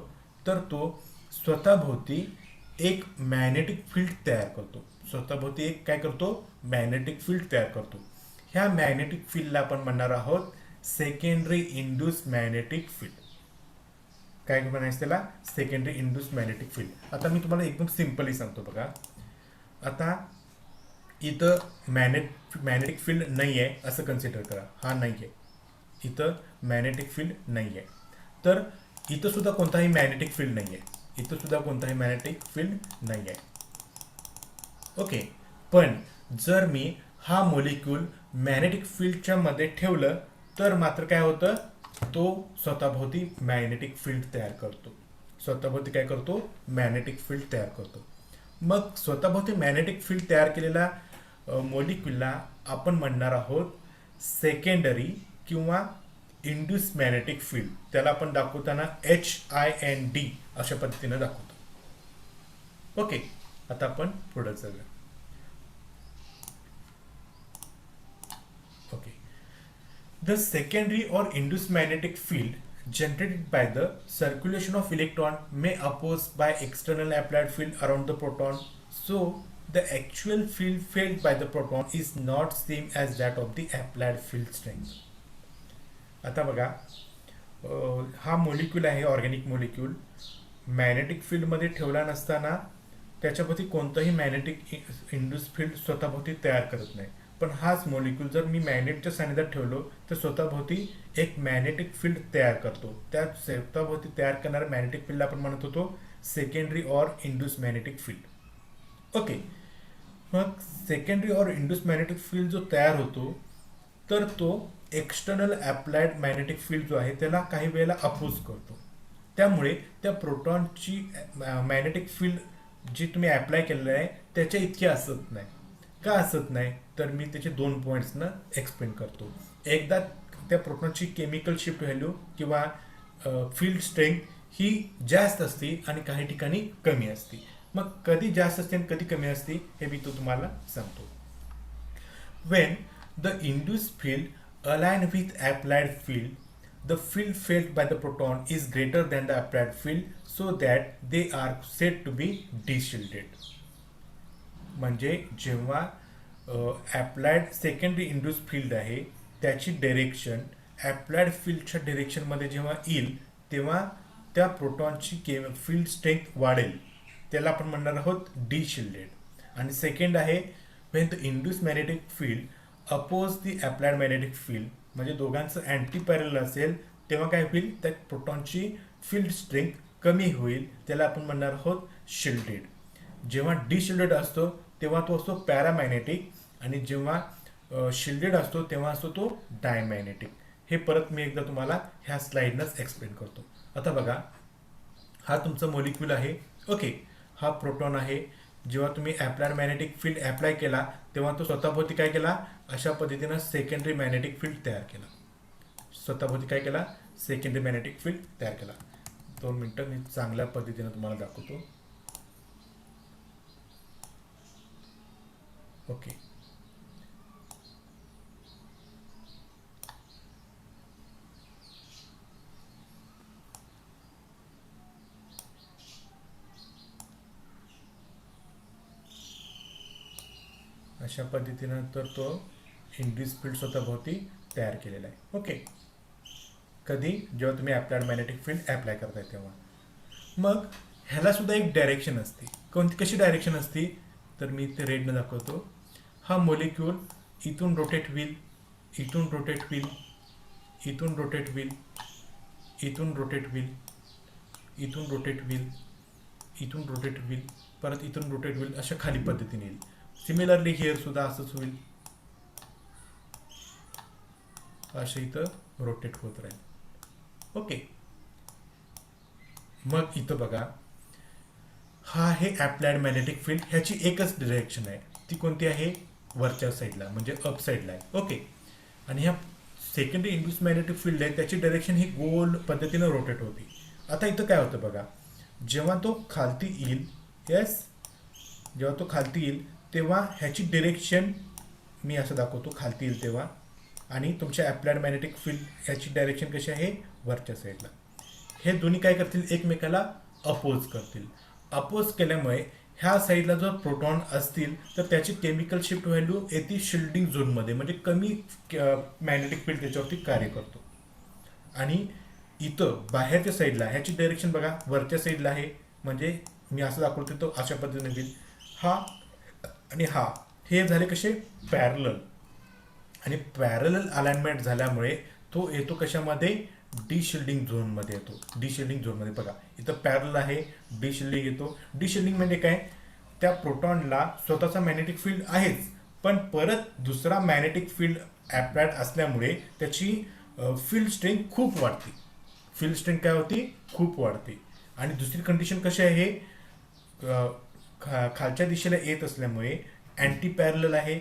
तर तो स्वतःभोवती एक मॅग्नेटिक फील्ड तयार करतो. स्वतःभोवती एक काय करतो, मॅग्नेटिक फील्ड तयार करतो. ह्या मॅग्नेटिक फील्डला आपण म्हणणार आहोत सेकंडरी इंड्यूस मॅग्नेटिक फील्ड. काय म्हणायचं त्याला, सेकंडरी इंड्यूस मॅग्नेटिक फील्ड. आता मी तुम्हाला एकदम सिम्पली सांगतो बघा. आता इथं मॅग्नेटिक फील्ड नाही आहे असं कन्सिडर करा. हा नाही आहे, इथं मॅग्नेटिक फील्ड नाही आहे. तर इथं सुद्धा कोणताही मॅग्नेटिक फील्ड नाही आहे, इथं सुद्धा कोणताही मॅग्नेटिक फील्ड नाही आहे. ओके. पण जर मी हा मोलिक्यूल मॅग्नेटिक फील्डच्या मध्ये ठेवलं तर मात्र काय होतं, तो स्वतःभोवती मॅग्नेटिक फील्ड तयार करतो. स्वतःभोवती काय करतो, मॅग्नेटिक फील्ड तयार करतो. मग स्वतःभोवती मॅग्नेटिक फील्ड तयार केलेला मोलिक्यूलला आपण म्हणणार आहोत सेकंडरी किंवा इंड्यूस मॅग्नेटिक फील्ड. त्याला आपण दाखवताना HIND अशा पद्धतीने दाखवतो. ओके. आता आपण पुढे जाऊया. Okay. The secondary or induced magnetic field generated by the circulation of electron may oppose by external applied field around the proton, so the actual field felt by the proton is not same as that of the applied field strength. आता बघा, हा molecule आहे organic molecule, magnetic फील्डमध्ये ठेवला नसताना त्याच्याभोवती कोणतंही magnetic induce field स्वतःभोवती तयार करत नाही. पण हाच मोलिक्यूल जर मी मॅग्नेटच्या सानिध्यात ठेवलो तर स्वतःभोवती एक मॅग्नेटिक फील्ड तयार करतो. त्या स्वतःभोवती तयार करणाऱ्या मॅग्नेटिक फील्ड आपण म्हणत होतो secondary or induce magnetic field. Okay. मग secondary or induce magnetic field जो तयार होतो तर तो एक्सटर्नल अप्लाइड मॅग्नेटिक फील्ड जो आहे त्याला काही वेळेला अपोज करतो. त्यामुळे त्या प्रोटॉनची मॅग्नेटिक फील्ड जी तुम्ही अप्लाय केलेलं आहे त्याच्या इतकी असत नाही. का असत नाही तर मी त्याचे 2 पॉईंट्सनं एक्सप्लेन करतो. एकदा त्या प्रोटॉनची केमिकल शिफ्ट व्हॅल्यू किंवा फील्ड स्ट्रेंथ ही जास्त असते आणि काही ठिकाणी कमी असते. मग कधी जास्त असते आणि कधी कमी असते हे मी तुम्हाला सांगतो. When the induced field align with applied field, the field felt by the proton is greater than the applied field, so that they are said to be de-shielded. म्हणजे जेव्हा ॲप्लाइड सेकंडरी इंड्यूस फील्ड आहे त्याची direction applied फील्डच्या डायरेक्शनमध्ये जेव्हा येईल तेव्हा त्या प्रोटॉनची field strength वाढेल, त्याला आपण म्हणणार आहोत डी शिल्डेड. आणि सेकंड आहे when the induce magnetic field oppose the applied magnetic field, म्हणजे दोघांचं अँटी पॅरल असेल तेव्हा काय होईल, त्या प्रोटॉनची फील्ड स्ट्रेंथ कमी होईल, त्याला आपण म्हणणार आहोत शिल्डेड. जेव्हा डिशिल्डेड असतो तेव्हा तो असतो पॅरामॅग्नेटिक आणि जेव्हा शिल्डेड असतो तेव्हा असतो तो डायमॅग्नेटिक. हे परत मी एकदा तुम्हाला ह्या स्लाइडनंच एक्सप्लेन करतो. आता बघा, हा तुमचा मॉलिक्यूल आहे. ओके, हा प्रोटॉन आहे. जेव्हा तुम्ही ॲप्लाइड मॅग्नेटिक फील्ड अप्लाय केला तेव्हा तो स्वतःभोवती काय केला, अशा पद्धतीनं सेकंडरी मॅग्नेटिक फील्ड तयार केला. स्वतःभोवती काय केला, सेकंडरी मॅग्नेटिक फील्ड तयार केला. 2 मिनटं मी चांगल्या पद्धतीनं तुम्हाला दाखवतो. ओके, अशा पद्धतीनं तर तो इंड्यूस फील्ड स्वतःभोवती तयार केलेला आहे. ओके, कधी, जेव्हा तुम्ही ॲप्लाइड मॅग्नेटिक फील्ड अप्लाय करताय तेव्हा. मग ह्याला सुद्धा एक डायरेक्शन असते. कोणती, कशी डायरेक्शन असते, तर मी ते रेडनं दाखवतो. हा मॉलिक्यूल इथून रोटेट होईल, इथून रोटेट होईल, इथून रोटेट होईल, इथून रोटेट होईल, इथून रोटेट होईल, इथून रोटेट होईल, परत इथून रोटेट होईल, अशा खाली पद्धतीने येईल. सिमिलरली हिअर सुद्धा असंच होईल, असं इथं रोटेट होत राहील. ओके, मग इथं बघा, हा आहे ॲप्लाइड मॅग्नेटिक फील्ड. ह्याची एकच डायरेक्शन आहे, ती कोणती आहे, वरच्या साईडला म्हणजे अप साईडला आहे. ओके, आणि ह्या सेकंडरी इंड्यूस मॅग्नेटिक फील्ड आहे त्याची डायरेक्शन ही गोल पद्धतीनं रोटेट होती. आता इथं काय होतं बघा, जेव्हा तो खालती येईल, येस, जेव्हा तो खालती येईल तेव्हा ह्याची डायरेक्शन मी असं दाखवतो, खालती येईल तेव्हा. आणि तुमच्या ॲप्लाइड मॅग्नेटिक फील्ड ह्याची डायरेक्शन कशी आहे, वरच्या साईडला. हे दोन्ही काय करतील, एकमेकाला अपोज करतील. अपोज केल्यामुळे ह्या साईडला जर प्रोटॉन असतील तर त्याची केमिकल शिफ्ट व्हॅल्यू येते शिल्डिंग झोनमध्ये, म्हणजे कमी मॅग्नेटिक फील्ड त्याच्यावरती कार्य करतो. आणि इथं बाहेरच्या साईडला ह्याची डायरेक्शन बघा वरच्या साईडला आहे, म्हणजे मी असं दाखवतो तो अशा पद्धतीने येईल. हा आणि हा हे झाले कसे, पॅरलल. आणि पॅरलल अलाइनमेंट झाल्यामुळे तो येतो कशामध्ये, डिशिल्डिंग झोनमध्ये येतो. डिशिल्डिंग झोनमध्ये बघा, इथं पॅरलल आहे, डिशिल्डिंग येतो. डिशिल्डिंग म्हणजे काय, त्या प्रोटॉनला स्वतःचा मॅग्नेटिक फील्ड आहेच, पण परत दुसरा मॅग्नेटिक फील्ड ॲप्लाइड असल्यामुळे त्याची फील्ड स्ट्रेंथ खूप वाढते. फील्ड स्ट्रेंथ काय होती, खूप वाढते. आणि दुसरी कंडिशन कशी आहे, खालच्या दिशेला येत असल्यामुळे अँटी पॅरलल आहे,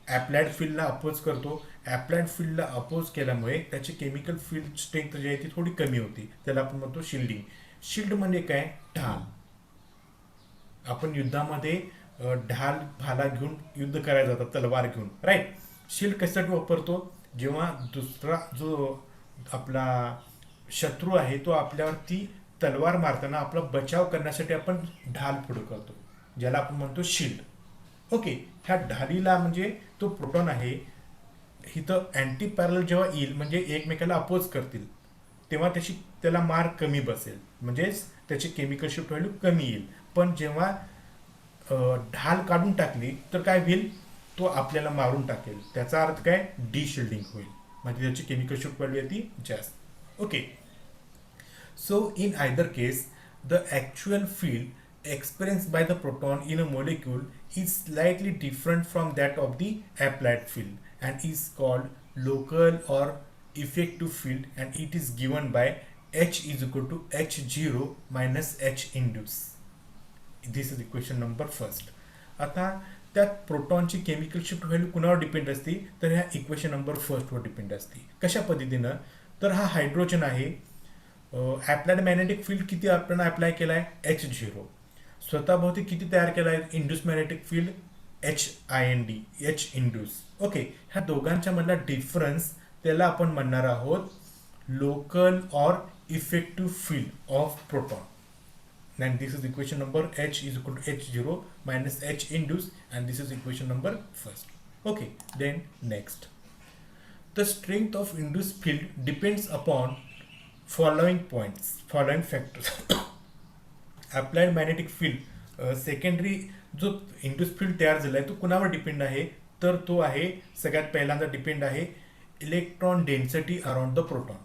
ॲप्लाइड फील्डला अपोज करतो. ॲप्लाइड फील्डला अपोज केल्यामुळे त्याची केमिकल फील्ड स्ट्रेंथ जी आहे ती थोडी कमी होती, त्याला आपण म्हणतो शिल्डिंग. शिल्ड म्हणजे काय, ढाल. आपण युद्धामध्ये ढाल भाला घेऊन युद्ध करायला जातात, तलवार घेऊन, राईट. शिल्ड कशासाठी वापरतो, जेव्हा दुसरा जो आपला शत्रू आहे तो आपल्यावरती तलवार मारताना आपला बचाव करण्यासाठी आपण ढाल पुढे करतो, ज्याला आपण म्हणतो शिल्ड. ओके, ह्या ढालीला म्हणजे तो प्रोटॉन आहे, इथं अँटी पॅरल जेव्हा येईल म्हणजे एकमेकाला अपोज करतील तेव्हा त्याला मार कमी बसेल, म्हणजेच त्याची केमिकल शिफ्ट व्हॅल्यू कमी येईल. पण जेव्हा ढाल काढून टाकली तर काय होईल, तो आपल्याला मारून टाकेल. त्याचा अर्थ काय, डिशिल्डिंग होईल, म्हणजे त्याची केमिकल शिफ्ट व्हॅल्यू येते जास्त. Okay, so in either case the actual field experienced by the proton in a molecule is slightly different from that of the applied field and is called local or effective field, and it is given by H is equal to H0 minus H induce. This is equation number first. आता त्यात प्रोटॉनची chemical shift value कुणावर depend असते, तर ह्या equation number first var depend असते. कशा पद्धतीनं, तर हा हायड्रोजन आहे, ॲप्लाइड मॅग्नेटिक फील्ड किती आपण अप्लाय केला आहे, H0. स्वतःभोवती किती तयार केला आहे induce magnetic field HIND, H induce. Okay, ह्या दोघांच्या मधला डिफरन्स त्याला आपण म्हणणार आहोत local or effective field of proton. And this is equation number H is equal to H0 minus H induced, and this is equation number first. Okay, then next. The strength of induced field depends upon following points, following factors. Applied magnetic field secondary जो induce field तयार झाला आहे तो कुणावर depend आहे, तर तो आहे सगळ्यात पहिल्यांदा डिपेंड आहे electron density around the proton.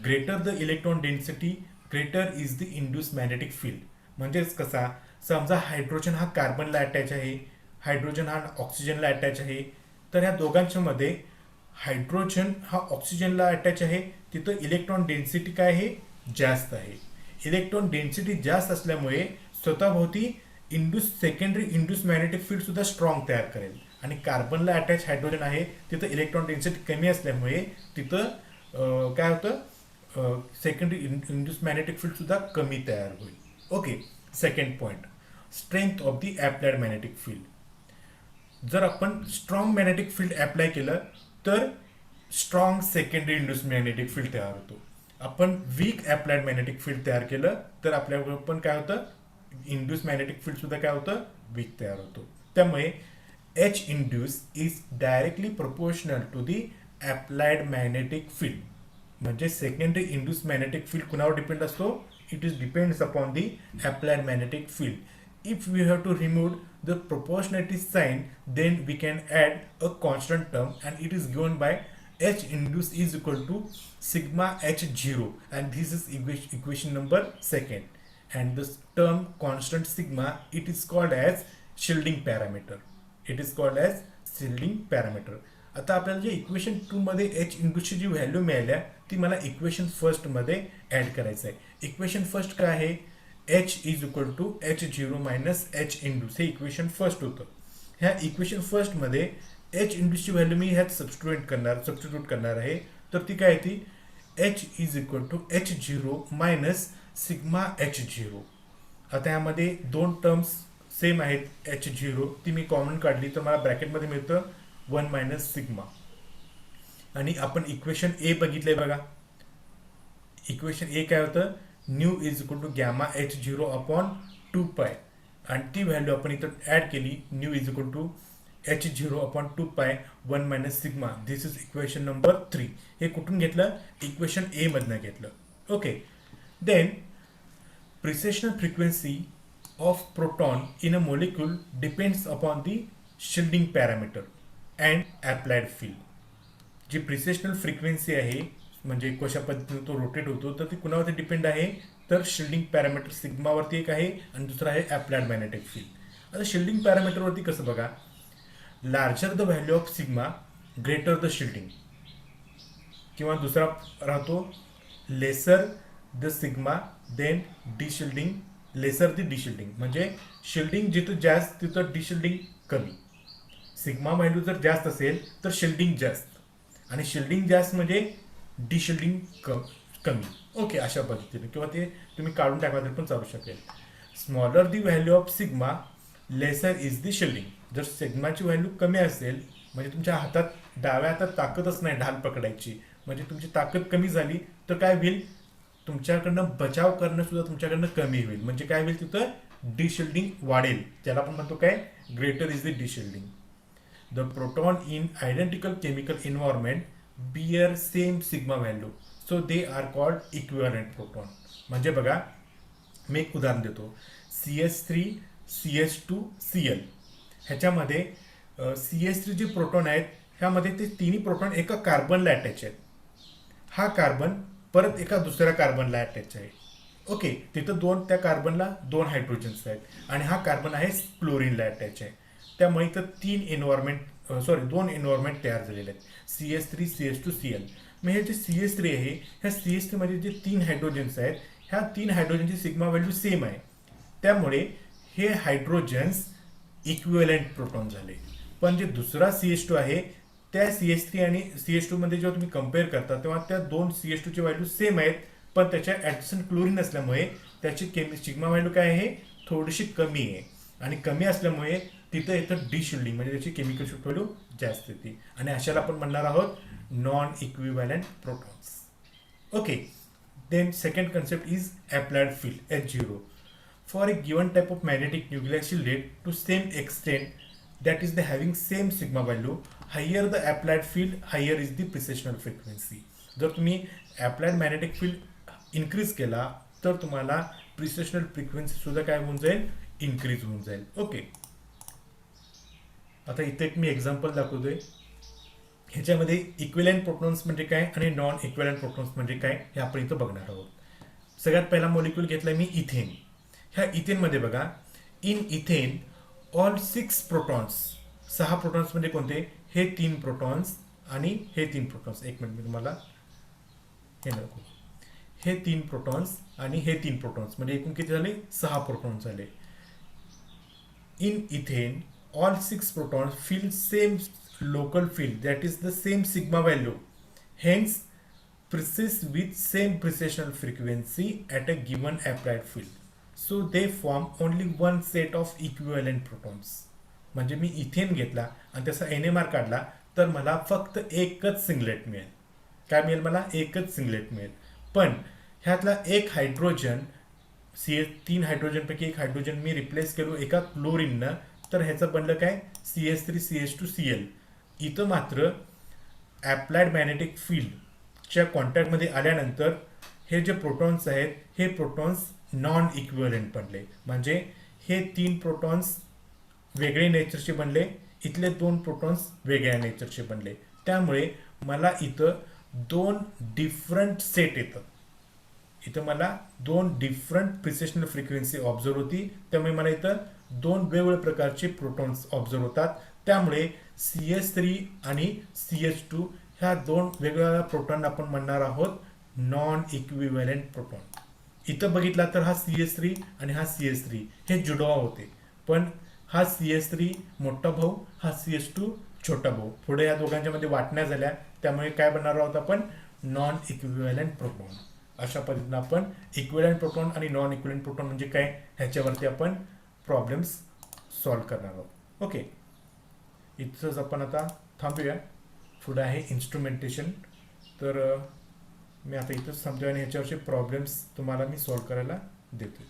Greater the electron density greater is the induce magnetic field. म्हणजेच कसा, समजा हायड्रोजन हा कार्बनला अटॅच आहे, हायड्रोजन हा ऑक्सिजनला अटॅच आहे, तर ह्या दोघांच्या मध्ये हायड्रोजन हा ऑक्सिजनला अटॅच आहे, तिथं इलेक्ट्रॉन डेन्सिटी काय आहे, जास्त आहे. इलेक्ट्रॉन डेन्सिटी जास्त असल्यामुळे स्वतःभोवती सेकंडरी इंड्यूस मॅग्नेटिक फील्ड सुद्धा स्ट्रॉंग तयार करेल. आणि कार्बनला अटॅच हायड्रोजन आहे, तिथं इलेक्ट्रॉन डेन्सिटी कमी असल्यामुळे तिथं काय होतं, सेकंडरी इंड्यूस मॅग्नेटिक फील्ड सुद्धा कमी तयार होईल. Okay, second point, strength of the applied magnetic field. जर आपण स्ट्रॉंग मॅग्नेटिक फील्ड अप्लाय केलं तर strong secondary induce magnetic field तयार होतो. आपण वीक अप्लाइड मॅग्नेटिक फील्ड तयार केलं तर आपल्याकडे पण काय होतं, इंड्यूस मॅग्नेटिक फील्ड सुद्धा काय होतं, वीक तयार होतो. त्यामुळे H induce is directly proportional to the applied magnetic field. म्हणजे सेकंडरी इंड्यूस मॅग्नेटिक फील्ड कुणावर डिपेंड असतो, it is depends upon the applied magnetic field. If we have to remove the proportionality sign, then we can add a constant term and it is given by H induced is equal to sigma H0, and this is equation number second. And this term constant sigma, it is called as shielding parameter. It is called as shielding parameter. आता आपल्याला जे equation 2 मध्ये H induced ची जी value मिळाल्या ती मला equation first मध्ये add करायचं आहे. इक्वेशन फर्स्ट काय आहे, H is equal to H0 minus H induced, हे इक्वेशन फर्स्ट होतं. ह्या इक्वेशन फर्स्ट मध्ये H इंड्यूसची व्हॅल्यू मी ह्यात सबस्टिट्यूट करणार आहे. तर ती काय ती H is equal to H0 minus sigma H0. आता ह्यामध्ये दोन टर्म्स सेम आहेत H0, ती मी कॉमन काढली तर मला ब्रॅकेटमध्ये मिळतं 1 मायनस सिग्मा. आणि आपण इक्वेशन ए बघितलंय बघा, इक्वेशन ए काय होतं, nu is equal to gamma H0 upon 2π, आणि ती व्हॅल्यू आपण इथं ऍड केली, nu is equal to H0 upon 2π 1 minus sigma. This is equation number 3. हे कुठून घेतलं, इक्वेशन ए मधनं घेतलं. Okay, then precessional frequency of proton in a molecule depends upon the shielding parameter and applied field. जी precessional frequency आहे म्हणजे कशा पद्धतीने तो रोटेट होतो, तर ती कुणावरती डिपेंड आहे, तर शिल्डिंग पॅरामीटर सिग्मावरती एक आहे आणि दुसरा आहे अप्लाइड मॅग्नेटिक फील्ड. आता शिल्डिंग पॅरामीटरवरती कसं बघा, larger the value of sigma greater the shielding, किंवा दुसरा राहतो lesser the sigma then deshielding, lesser the deshielding. म्हणजे शिल्डिंग जिथं जास्त तिथं डिशिल्डिंग कमी. सिग्मा व्हॅल्यू जर जास्त असेल तर शिल्डिंग जास्त, आणि शिल्डिंग जास्त म्हणजे डिशिल्डिंग कमी. ओके, अशा पद्धतीने, किंवा ते तुम्ही काढून टाकला तरी पण चालू शकेल. Smaller the value of sigma lesser is the shielding. जर सिग्माची व्हॅल्यू कमी असेल म्हणजे तुमच्या हातात, डाव्या हातात ताकदच नाही ढाल पकडायची, म्हणजे तुमची ताकद कमी झाली तर काय होईल, तुमच्याकडनं बचाव करणं सुद्धा तुमच्याकडनं कमी होईल. म्हणजे काय होईल, तिथं डिशिल्डिंग वाढेल. त्याला आपण म्हणतो काय, greater is the deshielding. The proton in identical chemical environment bear same sigma value, so they are called equivalent proton. म्हणजे बघा, मी एक उदाहरण देतो, CS3 CS2 Cl. ह्याच्यामध्ये CS3 जे प्रोटॉन आहेत ह्यामध्ये ते तिन्ही प्रोटॉन एका कार्बनला अटॅच आहेत. हा कार्बन परत एका दुसऱ्या कार्बनला अटॅच आहे. ओके, तिथं त्या कार्बनला 2 हायड्रोजन्स आहेत, आणि हा कार्बन आहे क्लोरीनला अटॅच आहे. त्यामुळे इथं 2 एन्व्हायरमेंट तयार झालेले आहेत, CS3 CS2 Cl. मग हे जे CS3 आहे, ह्या CS3 मध्ये जे 3 हायड्रोजन्स आहेत, ह्या 3 हायड्रोजनची सिग्मा व्हॅल्यू सेम आहे. त्यामुळे हे हायड्रोजन्स इक्विव्हॅलेंट प्रोटॉन झाले. पण जे दुसरा CS2 आहे, त्या CS3 आणि CS2 मध्ये जेव्हा तुम्ही कम्पेअर करता तेव्हा त्या 2 CS2 ची व्हॅल्यू सेम आहेत, पण त्याच्या ऍडजस्टंट क्लोरीन असल्यामुळे त्याची सिग्मा व्हॅल्यू काय आहे, थोडीशी कमी आहे आणि कमी असल्यामुळे तिथं येतं डिशिल्डिंग म्हणजे त्याची केमिकल शिफ्ट व्हॅल्यू जास्त येते आणि अशाला आपण म्हणणार आहोत non equivalent protons. Okay, then second concept is applied field H0 for a given type of magnetic nuclear shielded to same extent, that is the having same sigma value, higher the applied field higher is the precessional frequency. जर तुम्ही applied magnetic field increase केला तर तुम्हाला precessional frequency सुद्धा काय होऊन जाईल, increase होऊन जाईल. ओके, आता इथे एक मी एक्झाम्पल दाखवतोय. ह्याच्यामध्ये इक्विलंट प्रोटॉन्स म्हणजे काय आणि नॉन इक्विलंट प्रोटॉन्स म्हणजे काय हे आपण इथं बघणार आहोत. सगळ्यात पहिला मॉलिक्यूल घेतलाय मी इथेन. ह्या इथेनमध्ये बघा, in ethane all 6 protons, 6 protons म्हणजे कोणते, हे 3 प्रोटॉन्स आणि हे 3 प्रोटॉन्स. एक मिनिट मी तुम्हाला हे नको, हे 3 प्रोटॉन्स आणि हे 3 प्रोटॉन्स म्हणजे एकूण किती झाले, 6 प्रोटॉन्स झाले. In ethane all 6 protons feel same local field, that is the same sigma value, hence persist with same precessional frequency at a given applied field, so they form only one set of equivalent protons. म्हणजे मी ethane घेतला आणि त्याचा NMR काढला तर मला फक्त एकच singlet मिळेल. काय मिळेल, मला एकच सिंगलेट मिळेल. पण ह्यातला एक हायड्रोजन CH3 हायड्रोजनपैकी एक हायड्रोजन मी रिप्लेस केलो एका क्लोरीननं, तर ह्याचं बनलं काय, CH3CH2Cl. इथं मात्र ॲप्लाइड मॅग्नेटिक फील्डच्या कॉन्टॅक्टमध्ये आल्यानंतर हे जे प्रोटॉन्स आहेत हे प्रोटॉन्स नॉन इक्विव्हॅलंट बनले. म्हणजे हे 3 प्रोटॉन्स वेगळे नेचरचे बनले, इथले 2 प्रोटॉन्स वेगळ्या नेचरचे बनले. त्यामुळे मला इथं 2 डिफरंट सेट येतात. इथं मला 2 डिफरंट प्रिसेशनल फ्रिक्वेन्सी ऑब्झर्व होती, त्यामुळे मला इथं 2 वेगवेगळ्या प्रकारचे प्रोटॉन्स ऑब्झर्व होतात. त्यामुळे CH3 आणि CH2 ह्या 2 वेगवेगळ्या प्रोटॉन आपण म्हणणार आहोत नॉन इक्विव्हॅलंट प्रोटॉन. इथं बघितला तर हा CH3 आणि हा CH3 हे जुडवा होते, पण हा CH3 मोठा भाऊ, हा CH2 छोटा भाऊ. पुढे या दोघांच्या मध्ये वाटण्या झाल्या, त्यामुळे काय बनणार आहोत आपण, नॉन इक्विव्हॅलंट प्रोटॉन. अशा पद्धतीने आपण इक्विव्हॅलंट प्रोटॉन आणि नॉन इक्विव्हॅलंट प्रोटॉन म्हणजे काय ह्याच्यावरती आपण प्रॉब्लेम्स सॉल्व करणार आहोत. ओके, इथंच आपण आता थांबूया. पुढे आहे इन्स्ट्रुमेंटेशन. तर मी आता इथंच थांबतोय आणि ह्याच्यावरचे प्रॉब्लेम्स तुम्हाला मी सॉल्व करायला देतोय.